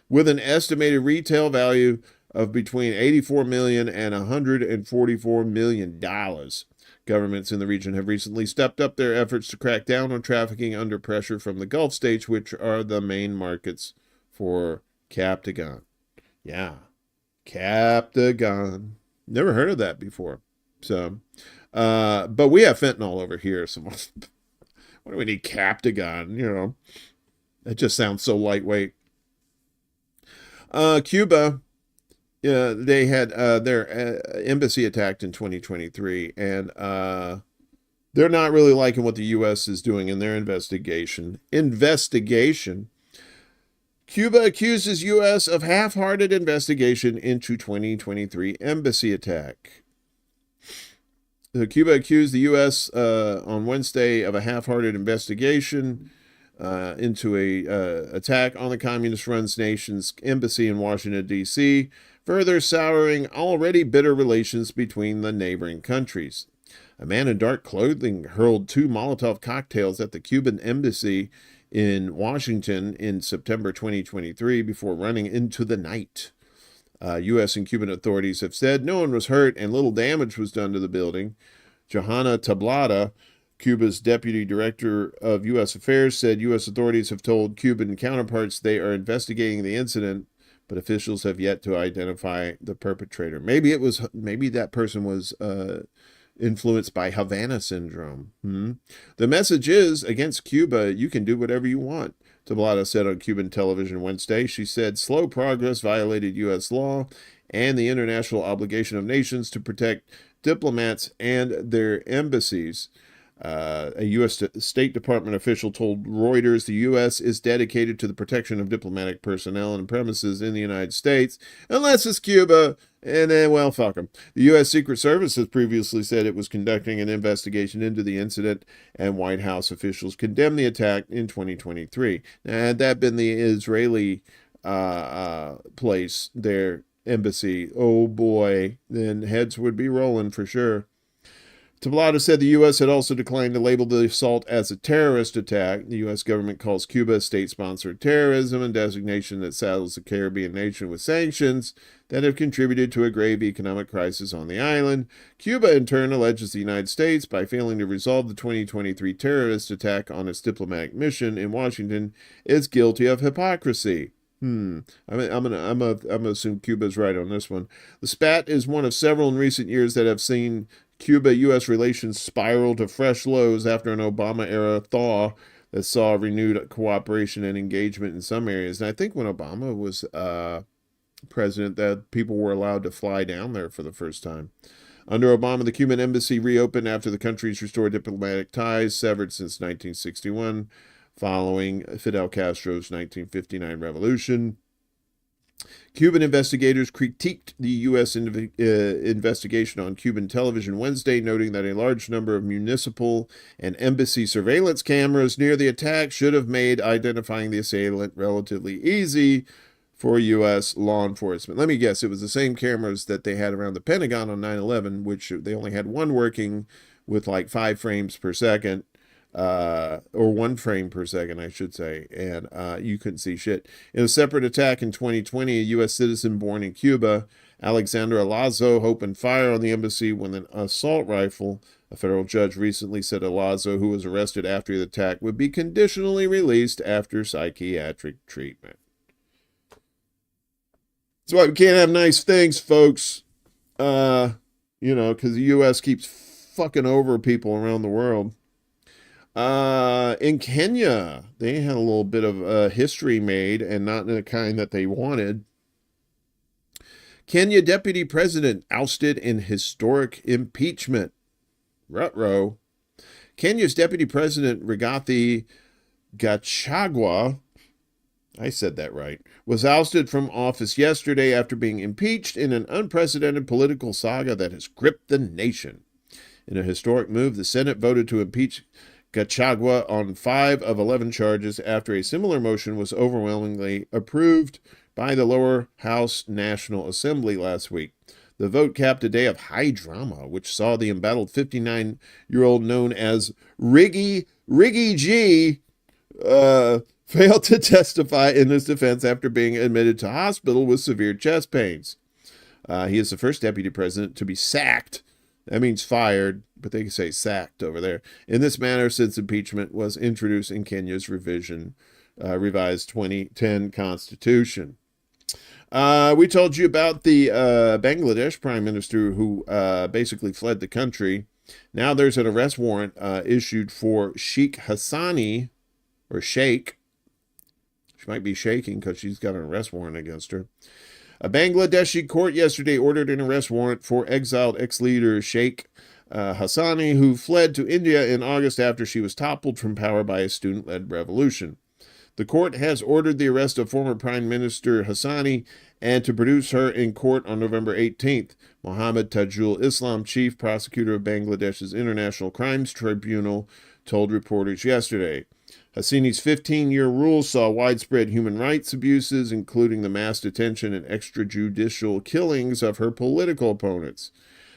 with an estimated retail value of between $84 million and $144 million. Governments in the region have recently stepped up their efforts to crack down on trafficking under pressure from the Gulf states, which are the main markets for Captagon. Yeah, Captagon. Never heard of that before. So, but we have fentanyl over here. So what do we need Captagon? You know, it just sounds so lightweight. Cuba. They had their embassy attacked in 2023, and they're not really liking what the U.S. is doing in their investigation. Cuba accuses U.S. of half-hearted investigation into 2023 embassy attack. Cuba accused the U.S. On Wednesday of a half-hearted investigation into a attack on the communist-run nation's embassy in Washington, D.C., further souring already bitter relations between the neighboring countries. A man in dark clothing hurled 2 Molotov cocktails at the Cuban embassy in Washington in September 2023 before running into the night. U.S. and Cuban authorities have said no one was hurt and little damage was done to the building. Johanna Tablada, Cuba's deputy director of U.S. Affairs, said U.S. authorities have told Cuban counterparts they are investigating the incident, but officials have yet to identify the perpetrator. Maybe that person was influenced by Havana syndrome. The message is, against Cuba, you can do whatever you want, Tablada said on Cuban television Wednesday. She said slow progress violated U.S. law and the international obligation of nations to protect diplomats and their embassies. A U.S. State Department official told Reuters the U.S. is dedicated to the protection of diplomatic personnel and premises in the United States, unless it's Cuba, and then, well, fuck them. The U.S. Secret Service has previously said it was conducting an investigation into the incident, and White House officials condemned the attack in 2023. Now, had that been the Israeli place, their embassy, oh boy, then heads would be rolling for sure. Tablada said the U.S. had also declined to label the assault as a terrorist attack. The U.S. government calls Cuba state-sponsored terrorism, a designation that saddles the Caribbean nation with sanctions that have contributed to a grave economic crisis on the island. Cuba, in turn, alleges the United States, by failing to resolve the 2023 terrorist attack on its diplomatic mission in Washington, is guilty of hypocrisy. I'm gonna assume Cuba's right on this one. The spat is one of several in recent years that have seen Cuba-U.S. relations spiral to fresh lows after an Obama-era thaw that saw renewed cooperation and engagement in some areas. And I think when Obama was president, that people were allowed to fly down there for the first time. Under Obama, the Cuban embassy reopened after the country's restored diplomatic ties, severed since 1961, following Fidel Castro's 1959 revolution. Cuban investigators critiqued the U.S. investigation on Cuban television Wednesday, noting that a large number of municipal and embassy surveillance cameras near the attack should have made identifying the assailant relatively easy for U.S. law enforcement. Let me guess, it was the same cameras that they had around the Pentagon on 9/11, which they only had one working with like 5 frames per second. Or 1 frame per second, I should say, and you couldn't see shit. In a separate attack in 2020, a U.S. citizen born in Cuba, Alexandra Lazo, opened fire on the embassy with an assault rifle. A federal judge recently said Lazo, who was arrested after the attack, would be conditionally released after psychiatric treatment. That's why we can't have nice things, folks. Because the U.S. keeps fucking over people around the world. In Kenya, they had a little bit of history made, and not in the kind that they wanted. Kenya deputy president ousted in historic impeachment. Ruh-roh. Kenya's deputy president, Rigathi Gachagua, I said that right, was ousted from office yesterday after being impeached in an unprecedented political saga that has gripped the nation. In a historic move, the Senate voted to impeach Gachagua on 5 of 11 charges after a similar motion was overwhelmingly approved by the lower house National Assembly last week. The vote capped a day of high drama, which saw the embattled 59-year-old known as Riggy G fail to testify in his defense after being admitted to hospital with severe chest pains. He is the first deputy president to be sacked. That means fired, but they can say sacked over there. In this manner, since impeachment was introduced in Kenya's revised 2010 constitution. We told you about the Bangladesh prime minister who basically fled the country. Now there's an arrest warrant issued for Sheikh Hassani, or Sheikh. She might be shaking because she's got an arrest warrant against her. A Bangladeshi court yesterday ordered an arrest warrant for exiled ex-leader Sheikh Hassani, who fled to India in August after she was toppled from power by a student-led revolution. The court has ordered the arrest of former Prime Minister Hassani and to produce her in court on November 18th. Mohammed Tajul Islam, chief prosecutor of Bangladesh's International Crimes Tribunal, told reporters yesterday. Hassani's 15-year rule saw widespread human rights abuses, including the mass detention and extrajudicial killings of her political opponents.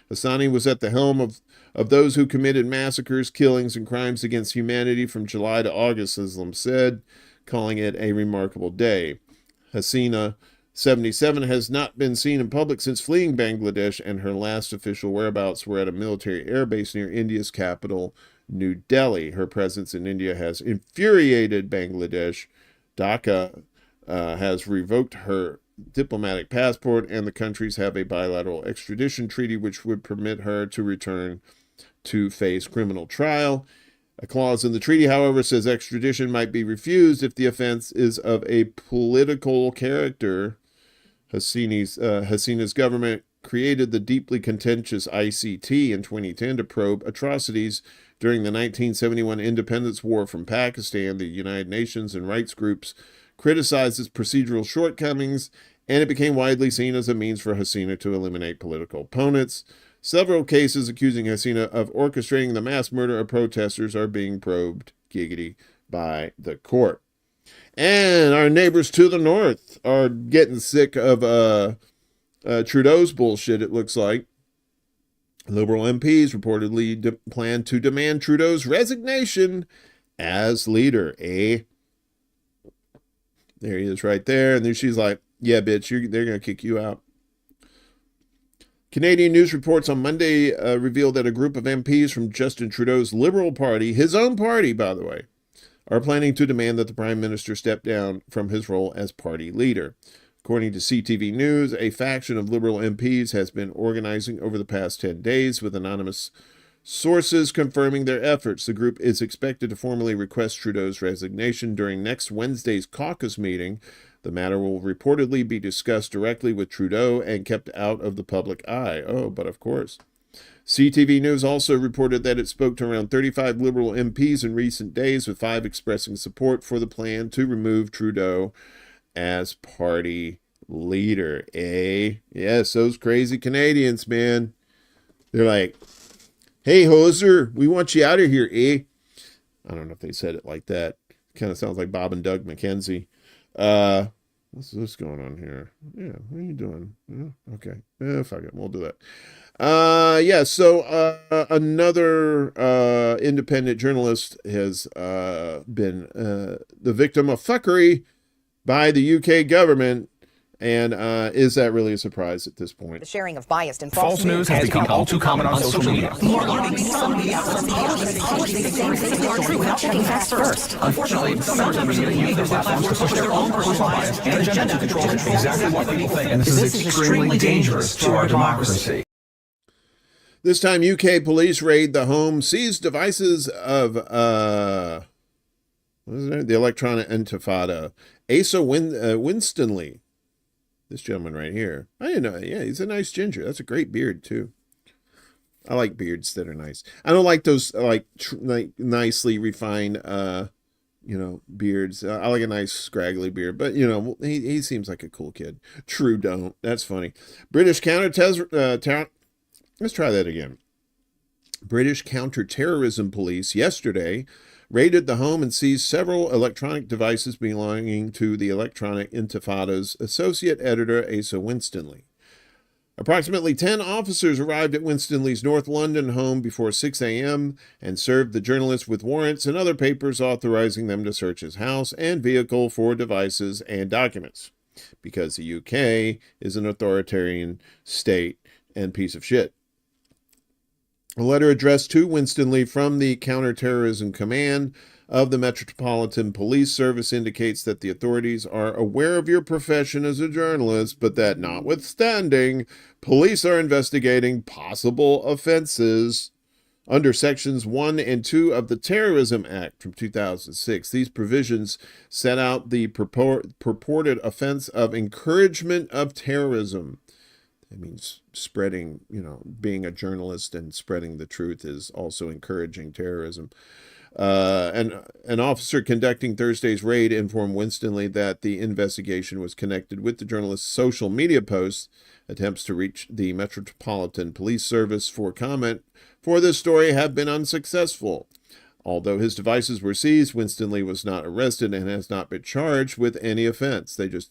Hassani was at the helm of those who committed massacres, killings, and crimes against humanity from July to August, Islam said, calling it a remarkable day. Hassina, 77, has not been seen in public since fleeing Bangladesh, and her last official whereabouts were at a military airbase near India's capital, New Delhi. Her presence in India has infuriated Bangladesh. Dhaka has revoked her diplomatic passport, and the countries have a bilateral extradition treaty which would permit her to return to face criminal trial. A clause in the treaty, however, says extradition might be refused if the offense is of a political character. Hassina's government created the deeply contentious ICT in 2010 to probe atrocities during the 1971 independence war from Pakistan. The United Nations and rights groups criticized its procedural shortcomings, and it became widely seen as a means for Hassina to eliminate political opponents. Several cases accusing Hassina of orchestrating the mass murder of protesters are being probed, giggity, by the court. And our neighbors to the north are getting sick of Trudeau's bullshit, it looks like. Liberal MPs reportedly plan to demand Trudeau's resignation as leader. There he is right there. And then she's like, yeah, bitch, they're going to kick you out. Canadian news reports on Monday revealed that a group of MPs from Justin Trudeau's Liberal Party, his own party, by the way, are planning to demand that the Prime Minister step down from his role as party leader. According to CTV News, a faction of Liberal MPs has been organizing over the past 10 days, with anonymous sources confirming their efforts. The group is expected to formally request Trudeau's resignation during next Wednesday's caucus meeting. The matter will reportedly be discussed directly with Trudeau and kept out of the public eye. Oh, but of course. CTV News also reported that it spoke to around 35 Liberal MPs in recent days, with 5 expressing support for the plan to remove Trudeau as party leader. Yes, those crazy Canadians, man. They're like, hey, hoser, we want you out of here, I don't know if they said it like that. Kind of sounds like Bob and Doug McKenzie. What's this going on here? Yeah, what are you doing? Okay. Fuck it. We'll do that. So another independent journalist has been the victim of fuckery by the UK government. And is that really a surprise at this point? The sharing of biased and false news has become all too common on social media. More alarming, some media without checking facts first. Unfortunately, some members are using these platforms to push their own personal bias and agenda to control exactly what people think. And this is extremely dangerous to our democracy. This time, UK police raid the home, seized devices of the electronic intifada, Asa Winstanley. This gentleman right here. I didn't know. Yeah, he's a nice ginger. That's a great beard, too. I like beards that are nice. I don't like those, nicely refined, beards. I like a nice scraggly beard. But, he seems like a cool kid. True don't. That's funny. British counterterrorism... Let's try that again. British counterterrorism police yesterday raided the home and seized several electronic devices belonging to the Electronic Intifada's associate editor, Asa Winstanley. Approximately 10 officers arrived at Winstanley's North London home before 6 a.m. and served the journalist with warrants and other papers authorizing them to search his house and vehicle for devices and documents, because the UK is an authoritarian state and piece of shit. A letter addressed to Winstanley from the Counterterrorism Command of the Metropolitan Police Service indicates that the authorities are aware of your profession as a journalist, but that notwithstanding, police are investigating possible offenses under Sections 1 and 2 of the Terrorism Act from 2006. These provisions set out the purported offense of encouragement of terrorism. That means spreading, being a journalist and spreading the truth is also encouraging terrorism. And an officer conducting Thursday's raid informed Winstanley that the investigation was connected with the journalist's social media posts. Attempts to reach the Metropolitan Police Service for comment for this story have been unsuccessful. Although his devices were seized, Winstanley was not arrested and has not been charged with any offense. They just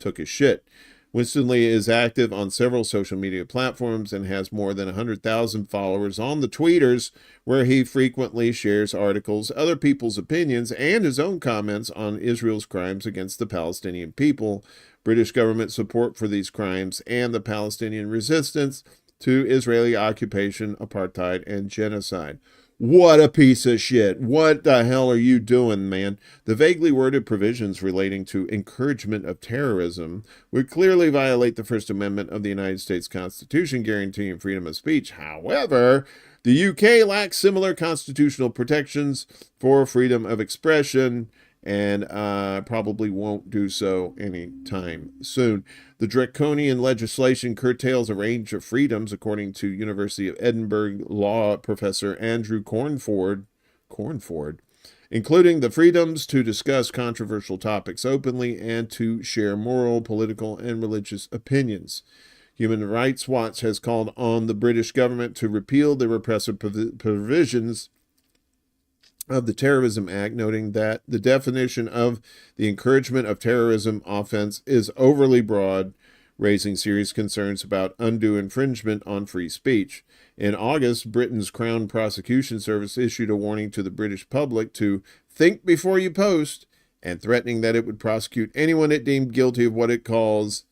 took his shit. Winstanley is active on several social media platforms and has more than 100,000 followers on the tweeters, where he frequently shares articles, other people's opinions, and his own comments on Israel's crimes against the Palestinian people, British government support for these crimes, and the Palestinian resistance to Israeli occupation, apartheid, and genocide. What a piece of shit. What the hell are you doing, man? The vaguely worded provisions relating to encouragement of terrorism would clearly violate the First Amendment of the United States Constitution, guaranteeing freedom of speech. However, the UK lacks similar constitutional protections for freedom of expression and probably won't do so anytime soon. The draconian legislation curtails a range of freedoms, according to University of Edinburgh law professor Andrew Cornford, including the freedoms to discuss controversial topics openly and to share moral, political, and religious opinions. Human Rights Watch has called on the British government to repeal the repressive provisions of the Terrorism Act, noting that the definition of the encouragement of terrorism offense is overly broad, raising serious concerns about undue infringement on free speech. In August, Britain's Crown Prosecution Service issued a warning to the British public to think before you post, and threatening that it would prosecute anyone it deemed guilty of what it calls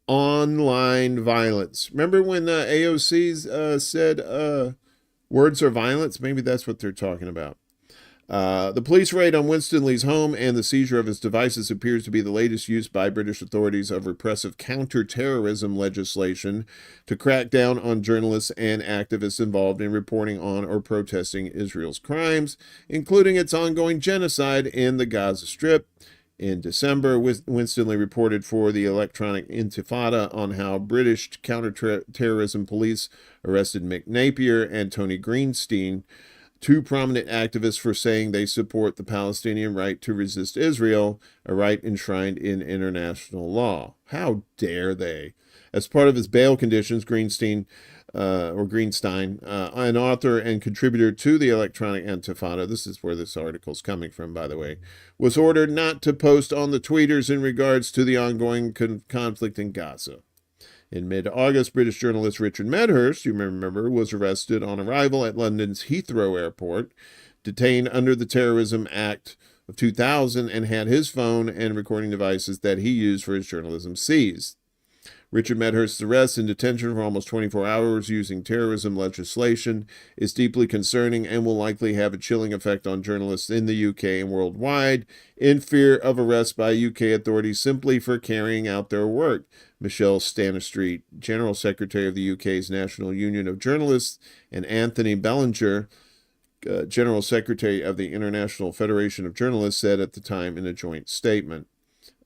online violence. Remember when AOC said words are violence? Maybe that's what they're talking about. The police raid on Winstanley's home and the seizure of his devices appears to be the latest use by British authorities of repressive counterterrorism legislation to crack down on journalists and activists involved in reporting on or protesting Israel's crimes, including its ongoing genocide in the Gaza Strip. In December, Winstanley reported for the Electronic Intifada on how British counterterrorism police arrested Mick Napier and Tony Greenstein, two prominent activists, for saying they support the Palestinian right to resist Israel, a right enshrined in international law. How dare they? As part of his bail conditions, Greenstein, an author and contributor to the Electronic Intifada, this is where this article is coming from, by the way, was ordered not to post on the tweeters in regards to the ongoing conflict in Gaza. In mid-August, British journalist Richard Medhurst, you may remember, was arrested on arrival at London's Heathrow Airport, detained under the Terrorism Act of 2000, and had his phone and recording devices that he used for his journalism seized. Richard Medhurst's arrest and detention for almost 24 hours using terrorism legislation is deeply concerning and will likely have a chilling effect on journalists in the UK and worldwide, in fear of arrest by UK authorities simply for carrying out their work. Michelle Stanistreet, General Secretary of the UK's National Union of Journalists, and Anthony Bellinger, General Secretary of the International Federation of Journalists, said at the time in a joint statement.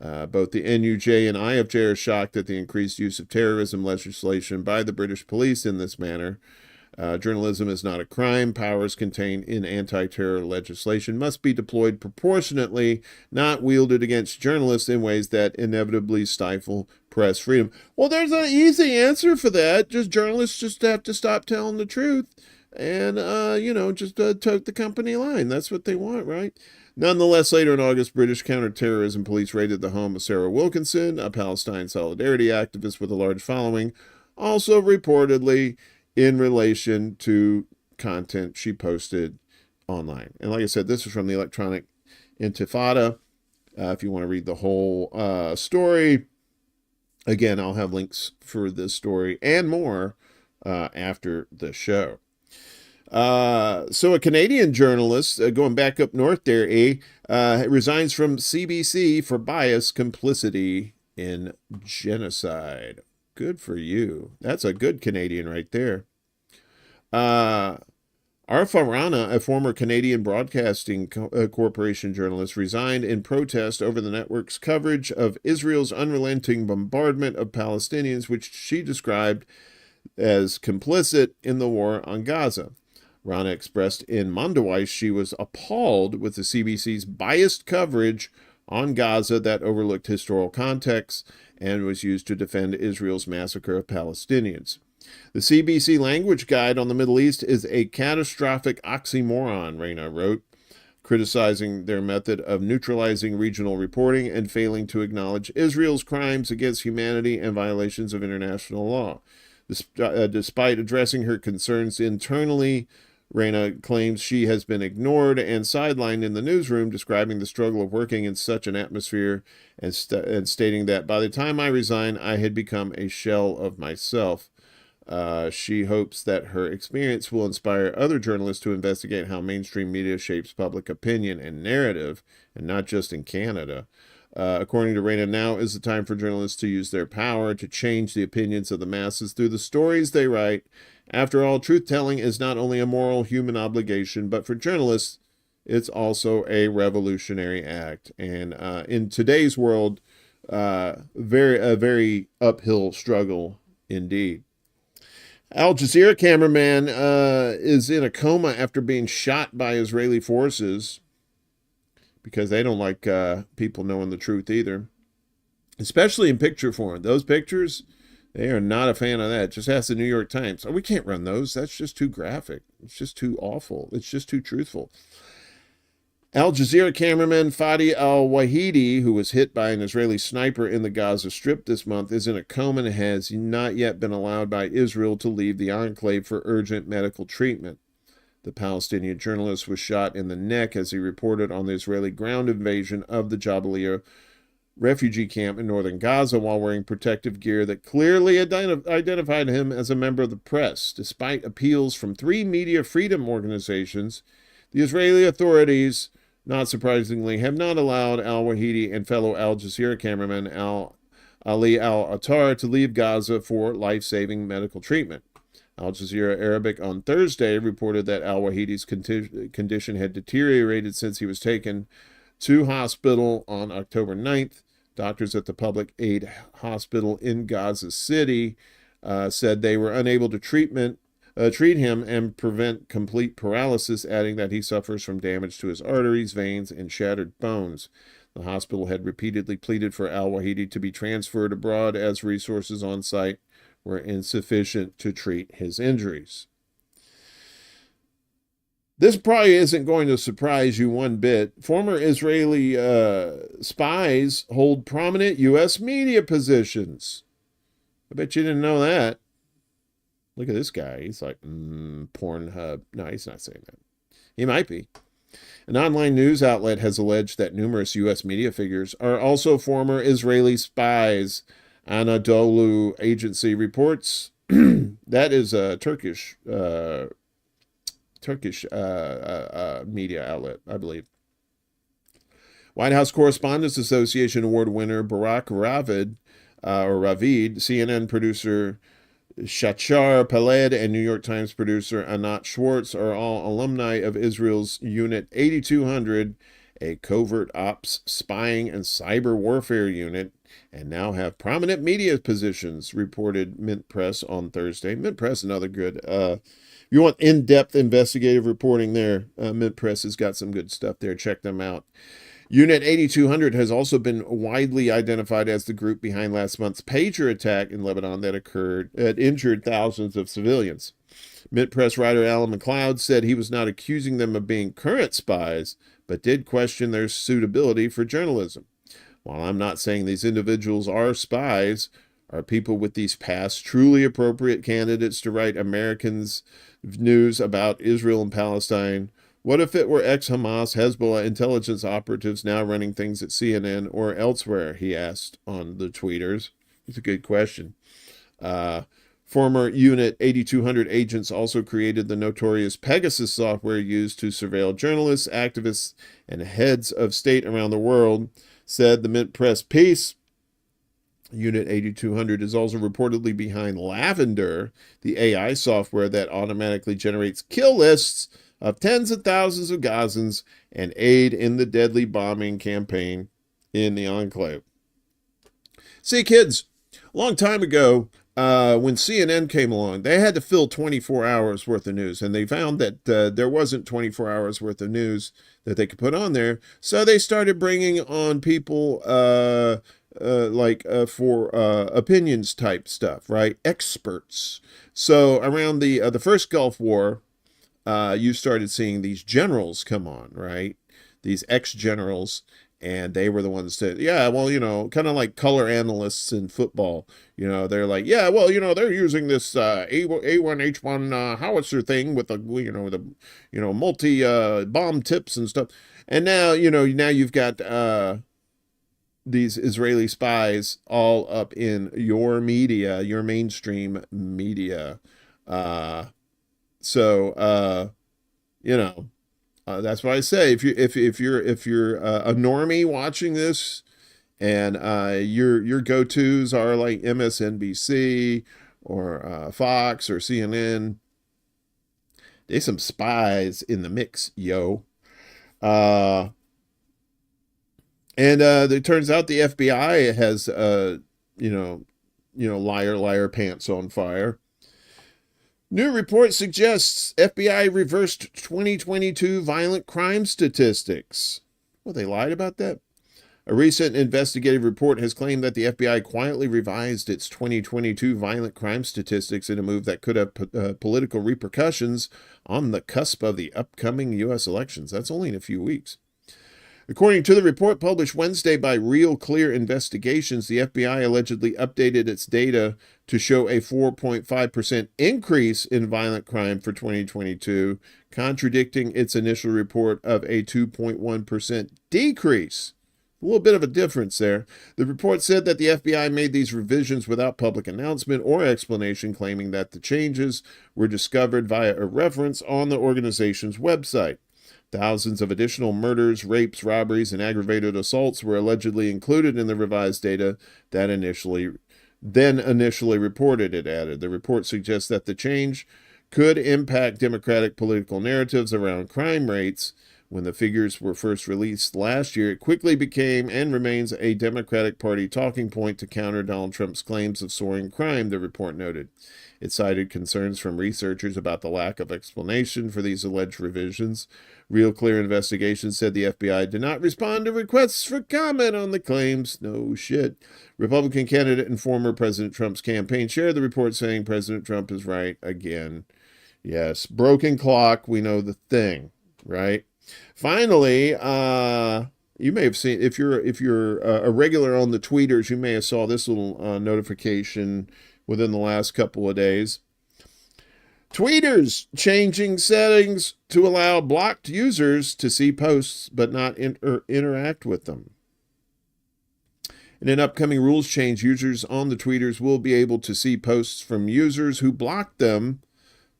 Both the NUJ and IFJ are shocked at the increased use of terrorism legislation by the British police in this manner. Journalism is not a crime. Powers contained in anti-terror legislation must be deployed proportionately, not wielded against journalists in ways that inevitably stifle press freedom. Well, there's an easy answer for that. Journalists just have to stop telling the truth and, just tote the company line. That's what they want, right? Nonetheless, later in August, British counterterrorism police raided the home of Sarah Wilkinson, a Palestine Solidarity activist with a large following, also reportedly in relation to content she posted online. And like I said, this is from the Electronic Intifada. If you want to read the whole story, again, I'll have links for this story and more after the show. So a Canadian journalist, going back up north there, resigns from CBC for bias, complicity in genocide. Good for you. That's a good Canadian right there. Arfa Rana, a former Canadian Broadcasting Corporation journalist, resigned in protest over the network's coverage of Israel's unrelenting bombardment of Palestinians, which she described as complicit in the war on Gaza. Rana expressed in Mondoweiss she was appalled with the CBC's biased coverage on Gaza that overlooked historical context and was used to defend Israel's massacre of Palestinians. The CBC language guide on the Middle East is a catastrophic oxymoron, Rana wrote, criticizing their method of neutralizing regional reporting and failing to acknowledge Israel's crimes against humanity and violations of international law. Despite addressing her concerns internally, Rana claims she has been ignored and sidelined in the newsroom, describing the struggle of working in such an atmosphere and stating that by the time I resigned, I had become a shell of myself. She hopes that her experience will inspire other journalists to investigate how mainstream media shapes public opinion and narrative, and not just in Canada. According to Rana, now is the time for journalists to use their power to change the opinions of the masses through the stories they write. After all, truth-telling is not only a moral human obligation, but for journalists, it's also a revolutionary act. And in today's world, a very uphill struggle indeed. Al Jazeera cameraman is in a coma after being shot by Israeli forces because they don't like people knowing the truth either, especially in picture form. Those pictures, they are not a fan of that. Just ask the New York Times. Oh, we can't run those. That's just too graphic. It's just too awful. It's just too truthful. Al Jazeera cameraman Fadi al-Wahidi, who was hit by an Israeli sniper in the Gaza Strip this month, is in a coma and has not yet been allowed by Israel to leave the enclave for urgent medical treatment. The Palestinian journalist was shot in the neck as he reported on the Israeli ground invasion of the Jabalia refugee camp in northern Gaza while wearing protective gear that clearly identified him as a member of the press. Despite appeals from 3 media freedom organizations, the Israeli authorities, not surprisingly, have not allowed al-Wahidi and fellow Al Jazeera cameraman Ali al-Attar to leave Gaza for life-saving medical treatment. Al Jazeera Arabic on Thursday reported that al-Wahidi's condition had deteriorated since he was taken to hospital on October 9th. Doctors at the Public Aid Hospital in Gaza City said they were unable to treat him and prevent complete paralysis, adding that he suffers from damage to his arteries, veins, and shattered bones. The hospital had repeatedly pleaded for al-Wahidi to be transferred abroad as resources on site were insufficient to treat his injuries. This probably isn't going to surprise you one bit. Former Israeli spies hold prominent U.S. media positions. I bet you didn't know that. Look at this guy. He's like, Pornhub. No, he's not saying that. He might be. An online news outlet has alleged that numerous U.S. media figures are also former Israeli spies. Anadolu agency reports. That is a Turkish media outlet, I believe. White House Correspondents Association Award winner Barack Ravid, CNN producer Shachar Peled, and New York Times producer Anat Schwartz are all alumni of Israel's Unit 8200, a covert ops, spying, and cyber warfare unit, and now have prominent media positions, reported Mint Press on Thursday. Mint Press, another good, you want in-depth investigative reporting there, Mint Press has got some good stuff there. Check them out. Unit 8200 has also been widely identified as the group behind last month's pager attack in Lebanon that injured thousands of civilians. Mint Press writer Alan McLeod said he was not accusing them of being current spies, but did question their suitability for journalism. While I'm not saying these individuals are spies, are people with these pasts truly appropriate candidates to write Americans' news about Israel and Palestine? What if it were ex-Hamas, Hezbollah intelligence operatives now running things at CNN or elsewhere, he asked on the tweeters. It's a good question. Former Unit 8200 agents also created the notorious Pegasus software used to surveil journalists, activists, and heads of state around the world, said the Mint Press piece. Unit 8200 is also reportedly behind Lavender, the AI software that automatically generates kill lists of tens of thousands of Gazans and aid in the deadly bombing campaign in the enclave. See, kids, a long time ago, when CNN came along, they had to fill 24 hours worth of news, and they found that there wasn't 24 hours worth of news that they could put on there, so they started bringing on people for opinions type stuff, right? Experts. So around the first Gulf War, you started seeing these generals come on, right? These ex-generals, and they were the ones that, kind of like color analysts in football. They're like, they're using this A1H1 howitzer thing with multi bomb tips and stuff. And now you've got these Israeli spies all up in your media, your mainstream media. That's why I say if you're a normie watching this, and your go-tos are like MSNBC or Fox or CNN, there's some spies in the mix, yo. And it turns out the FBI has liar pants on fire. New report suggests FBI reversed 2022 violent crime statistics. Well, they lied about that. A recent investigative report has claimed that the FBI quietly revised its 2022 violent crime statistics in a move that could have political repercussions on the cusp of the upcoming U.S. elections. That's only in a few weeks. According to the report published Wednesday by Real Clear Investigations, the FBI allegedly updated its data to show a 4.5% increase in violent crime for 2022, contradicting its initial report of a 2.1% decrease. A little bit of a difference there. The report said that the FBI made these revisions without public announcement or explanation, claiming that the changes were discovered via a reference on the organization's website. Thousands of additional murders, rapes, robberies, and aggravated assaults were allegedly included in the revised data that initially reported, it added. The report suggests that the change could impact Democratic political narratives around crime rates, When the figures were first released last year, it quickly became and remains a Democratic Party talking point to counter Donald Trump's claims of soaring crime, the report noted. It cited concerns from researchers about the lack of explanation for these alleged revisions. Real Clear Investigations said the FBI did not respond to requests for comment on the claims. No shit. Republican candidate and former President Trump's campaign shared the report, saying President Trump is right again. Yes, broken clock, we know the thing, right? Finally, you may have seen, if you're a regular on the tweeters, you may have saw this little notification within the last couple of days. Tweeters changing settings to allow blocked users to see posts but not interact with them. In an upcoming rules change, users on the tweeters will be able to see posts from users who blocked them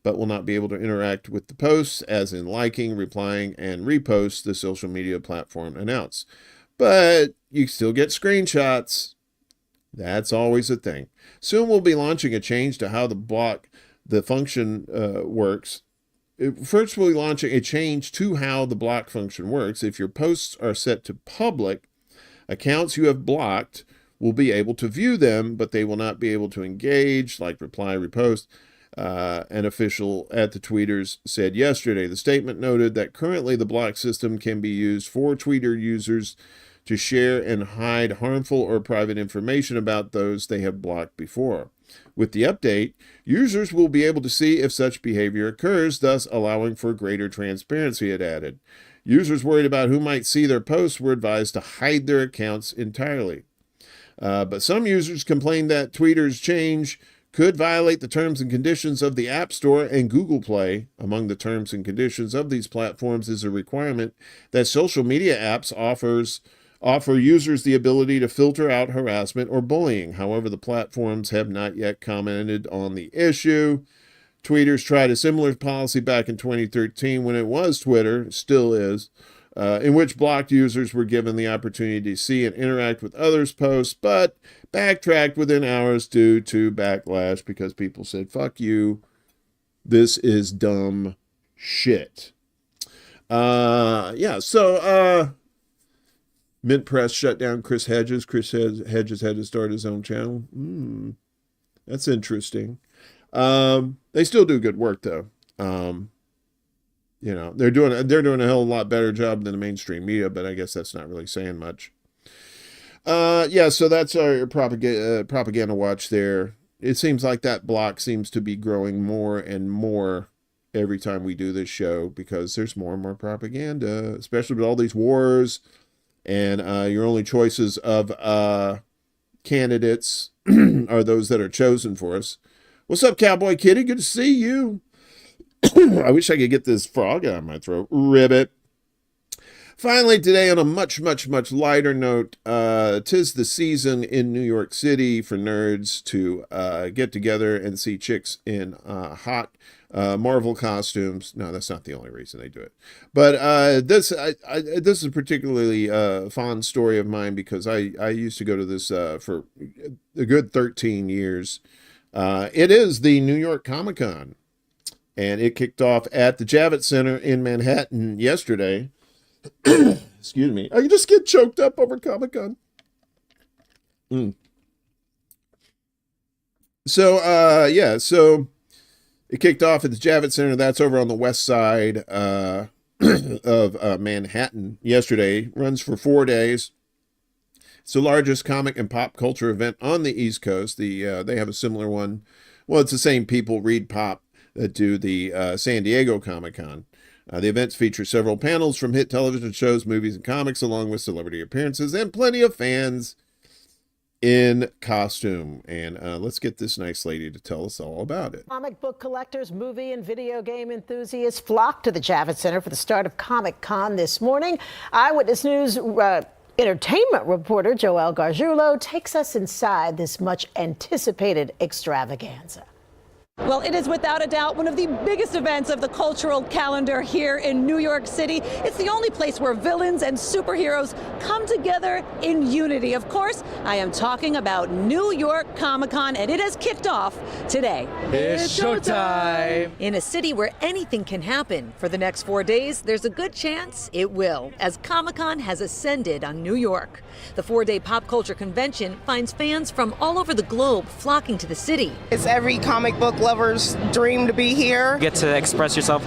but will not be able to interact with the posts, as in liking, replying, and reposts, the social media platform announced. But you still get screenshots. That's always a thing. Soon we'll be launching a change to how the function works. First, we'll be launching a change to how the block function works. If your posts are set to public, accounts you have blocked will be able to view them, but they will not be able to engage, like reply, repost. An official at the tweeters said yesterday. The statement noted that currently the block system can be used for Twitter users to share and hide harmful or private information about those they have blocked before. With the update, users will be able to see if such behavior occurs, thus allowing for greater transparency, it added. Users worried about who might see their posts were advised to hide their accounts entirely. But some users complained that Twitter's change could violate the terms and conditions of the App Store and Google Play. Among the terms and conditions of these platforms is a requirement that social media apps offer users the ability to filter out harassment or bullying. However, the platforms have not yet commented on the issue. Tweeters tried a similar policy back in 2013 when it was Twitter, still is, in which blocked users were given the opportunity to see and interact with others' posts, but backtracked within hours due to backlash because people said, fuck you, this is dumb shit. Mint Press shut down Chris Hedges. Chris Hedges had to start his own channel. That's interesting. They still do good work, though. They're doing a hell of a lot better job than the mainstream media, but I guess that's not really saying much. So that's our propaganda watch there. It seems like that block seems to be growing more and more every time we do this show because there's more and more propaganda, especially with all these wars and your only choices of candidates are those that are chosen for us. What's up, Cowboy Kitty? Good to see you. I wish I could get this frog out of my throat. Ribbit. Finally, today, on a much, much, much lighter note, 'tis the season in New York City for nerds to get together and see chicks in hot Marvel costumes. No, that's not the only reason they do it. But this is a particularly fond story of mine because I used to go to this for a good 13 years. It is the New York Comic Con, and it kicked off at the Javits Center in Manhattan yesterday. Excuse me. I just get choked up over Comic-Con. So it kicked off at the Javits Center. That's over on the west side of Manhattan yesterday. Runs for 4 days. It's the largest comic and pop culture event on the East Coast. They have a similar one. Well, it's the same people, Read Pop, that do the San Diego Comic-Con. The events feature several panels from hit television shows, movies, and comics, along with celebrity appearances and plenty of fans in costume. And let's get this nice lady to tell us all about it. Comic book collectors, movie and video game enthusiasts flocked to the Javits Center for the start of Comic-Con this morning. Eyewitness News entertainment reporter Joel Gargiulo takes us inside this much anticipated extravaganza. Well, it is without a doubt one of the biggest events of the cultural calendar here in New York City. It's the only place where villains and superheroes come together in unity. Of course, I am talking about New York Comic-Con, and it has kicked off today. It's showtime! In a city where anything can happen, for the next 4 days, there's a good chance it will, as Comic-Con has ascended on New York. The 4-day pop culture convention finds fans from all over the globe flocking to the city. It's every comic book lover's dream to be here. Get to express yourself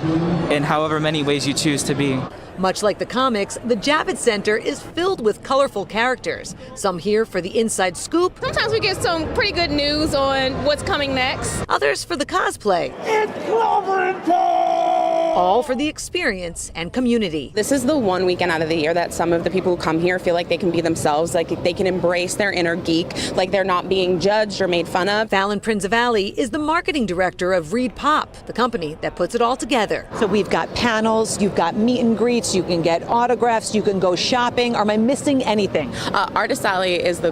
in however many ways you choose to be. Much like the comics, the Javits Center is filled with colorful characters. Some here for the inside scoop. Sometimes we get some pretty good news on what's coming next. Others for the cosplay. It's clobbering time! All for the experience and community. This is the one weekend out of the year that some of the people who come here feel like they can be themselves, like they can embrace their inner geek, like they're not being judged or made fun of. Fallon Prinzivalli is the marketing director of Read Pop, the company that puts it all together. So we've got panels, you've got meet and greets, you can get autographs, you can go shopping. Am I missing anything? Artist Alley is the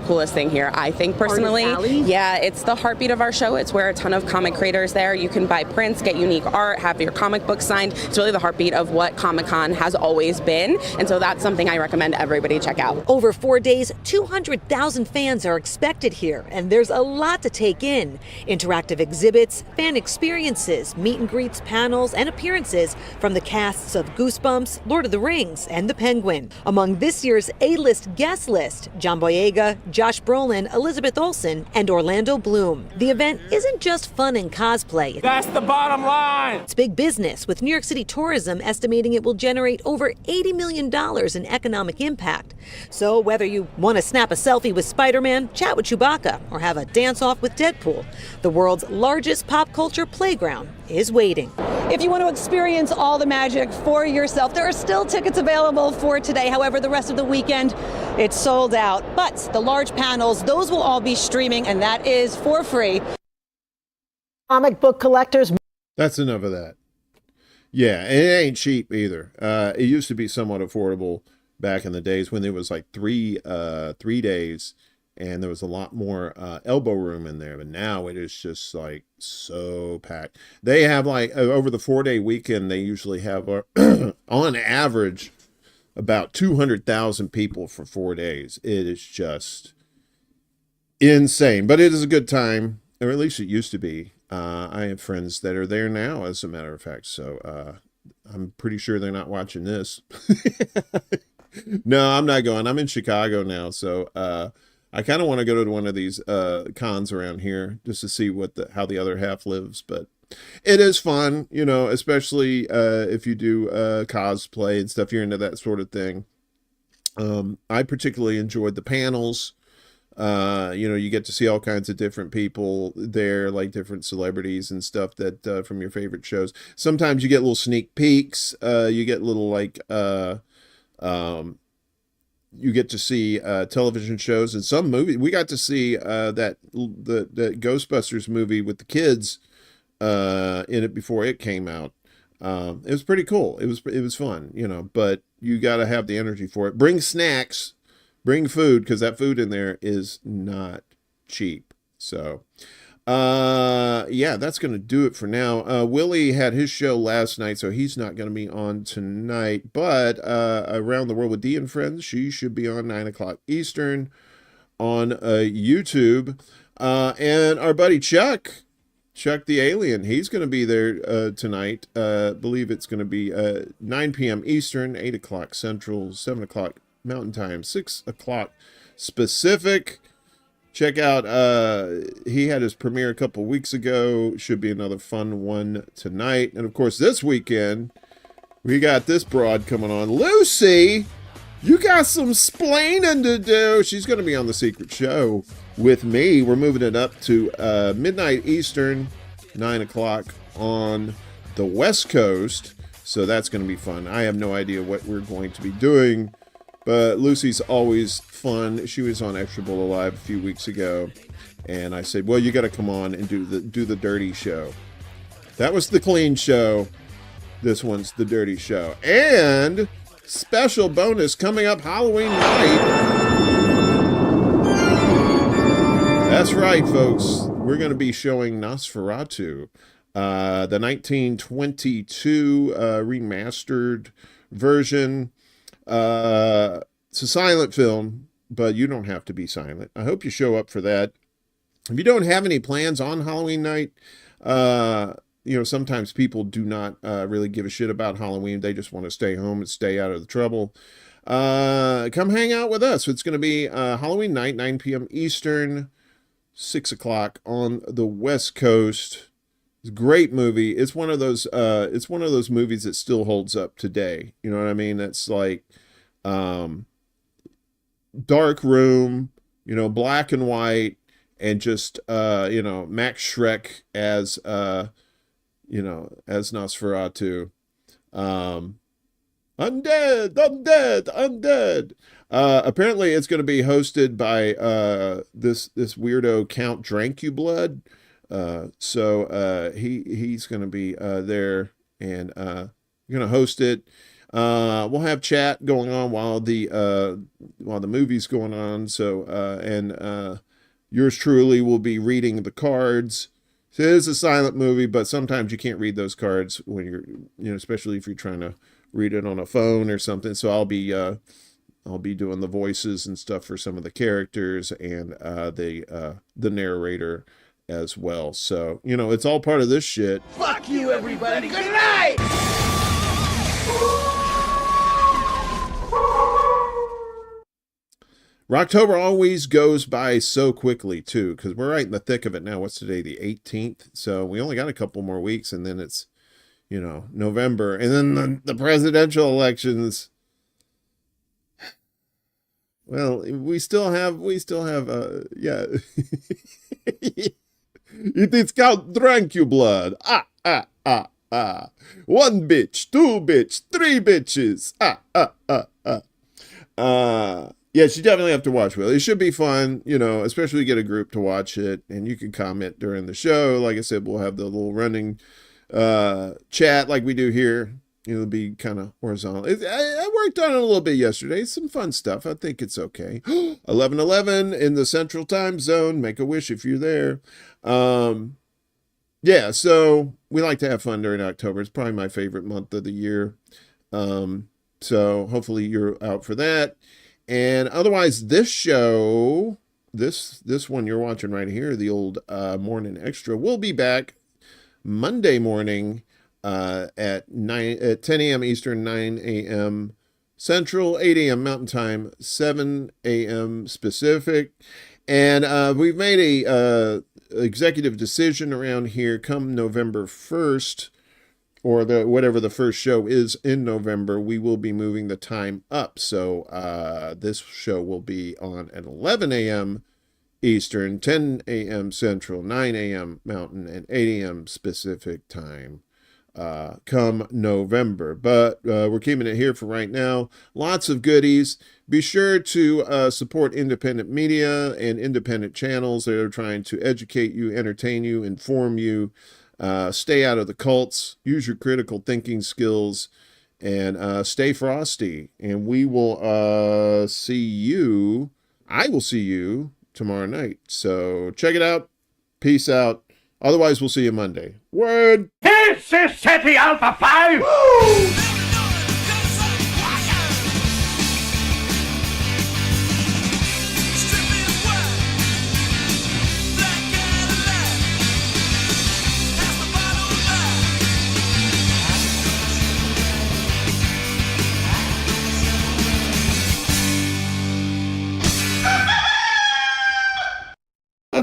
coolest thing here, I think personally. Yeah, it's the heartbeat of our show. It's where a ton of comic creators there. You can buy prints, get unique art, have your comic book signed. It's really the heartbeat of what Comic-Con has always been, and so that's something I recommend everybody check out. Over 4 days, 200,000 fans are expected here, and there's a lot to take in. Interactive exhibits, fan experiences, meet and greets, panels, and appearances from the casts of Goosebumps, Lord of the Rings, and The Penguin. Among this year's A-list guest list, John Boyega, Josh Brolin, Elizabeth Olsen, and Orlando Bloom. The event isn't just fun and cosplay. That's the bottom line! It's big business, with New York City tourism estimating it will generate over $80 million in economic impact. So whether you want to snap a selfie with Spider-Man, chat with Chewbacca, or have a dance-off with Deadpool, the world's largest pop culture playground is waiting. If you want to experience all the magic for yourself, there are still tickets available for today. However, the rest of the weekend, it's sold out. But the large panels, those will all be streaming, and that is for free. Comic book collectors. That's enough of that. Yeah, and it ain't cheap either. It used to be somewhat affordable back in the days when there was like three days and there was a lot more elbow room in there. But now it is just like so packed. They have like over the 4-day weekend, they usually have on average about 200,000 people for 4 days. It is just insane, but it is a good time, or at least it used to be. I have friends that are there now, as a matter of fact. So I'm pretty sure they're not watching this. No, I'm not going. I'm in Chicago now. So I kind of want to go to one of these cons around here just to see how the other half lives. But it is fun, you know, especially if you do cosplay and stuff. You're into that sort of thing. I particularly enjoyed the panels. You know, you get to see all kinds of different people there, like different celebrities and stuff that from your favorite shows. Sometimes you get little sneak peeks. You get little like you get to see television shows and some movies. We got to see the Ghostbusters movie with the kids in it before it came out. It was pretty cool. It was fun, you know, but you got to have the energy for it. Bring snacks. Bring food, because that food in there is not cheap. So, yeah, that's going to do it for now. Willie had his show last night, so he's not going to be on tonight. But Around the World with Dee and Friends, she should be on 9 o'clock Eastern on YouTube. And our buddy Chuck the Alien, he's going to be there tonight. I believe it's going to be 9 p.m. Eastern, 8 o'clock Central, 7 o'clock Mountain Time, 6 o'clock Pacific. Check out, he had his premiere a couple weeks ago. Should be another fun one tonight. And of course, this weekend, we got this broad coming on. Lucy, you got some splaining to do. She's going to be on The Secret Show with me. We're moving it up to midnight Eastern, 9 o'clock on the West Coast. So that's going to be fun. I have no idea what we're going to be doing, but Lucy's always fun. She was on ExtraBulla Live a few weeks ago, and I said, well, you got to come on and do the dirty show. That was the clean show. This one's the dirty show. And special bonus coming up Halloween night. That's right, folks. we're going to be showing Nosferatu, the 1922 remastered version. It's a silent film, but you don't have to be silent. I hope you show up for that. If you don't have any plans on Halloween night, sometimes people do not really give a shit about Halloween. They just want to stay home and stay out of the trouble. Come hang out with us. It's going to be Halloween night, 9 p.m. Eastern, 6 o'clock on the West Coast. It's a great movie. It's one of those movies that still holds up today. You know what I mean? It's like dark room, black and white, and just Max Schreck as as Nosferatu. Undead. Apparently it's going to be hosted by this weirdo Count Drancublood. So he's going to be there, and going to host it. We'll have chat going on while the movie's going on. So and yours truly will be reading the cards. So it is a silent movie, but sometimes you can't read those cards when you're, especially if you're trying to read it on a phone or something. So I'll be doing the voices and stuff for some of the characters and the narrator as well. So, it's all part of this shit. Fuck you, everybody. Good night. Rocktober always goes by so quickly, too, because we're right in the thick of it now. What's today, the 18th? So we only got a couple more weeks, and then it's, November. And then the presidential elections. Well, we still have, yeah. It's Count Drancublood. One bitch, two bitch, three bitches. Yes, you definitely have to watch, Will. It should be fun, especially get a group to watch it, and you can comment during the show. Like I said, we'll have the little running chat like we do here. It'll be kind of horizontal. I worked on it a little bit yesterday. Some fun stuff. I think it's okay. 11:11 in the Central Time Zone. Make a wish if you're there. Yeah, so we like to have fun during October. It's probably my favorite month of the year. So hopefully you're out for that. And otherwise, this show, this one you're watching right here, the old Morning Extra, will be back Monday morning at 10 a.m. Eastern, 9 a.m. Central, 8 a.m. Mountain Time, 7 a.m. Pacific. And we've made a executive decision around here. Come November 1st, or whatever the first show is in November, we will be moving the time up. So this show will be on at 11 a.m. Eastern, 10 a.m. Central, 9 a.m. Mountain, and 8 a.m. Pacific time come November. But we're keeping it here for right now. Lots of goodies. Be sure to support independent media and independent channels that are trying to educate you, entertain you, inform you. Stay out of the cults, use your critical thinking skills, and stay frosty. And we will see you, I will see you tomorrow night. So check it out. Peace out. Otherwise, we'll see you Monday. Word! This is City Alpha 5! Woo!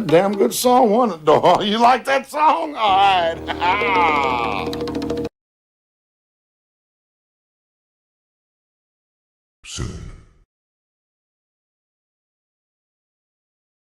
Damn good song, wasn't it, dog? You like that song? All right. Soon.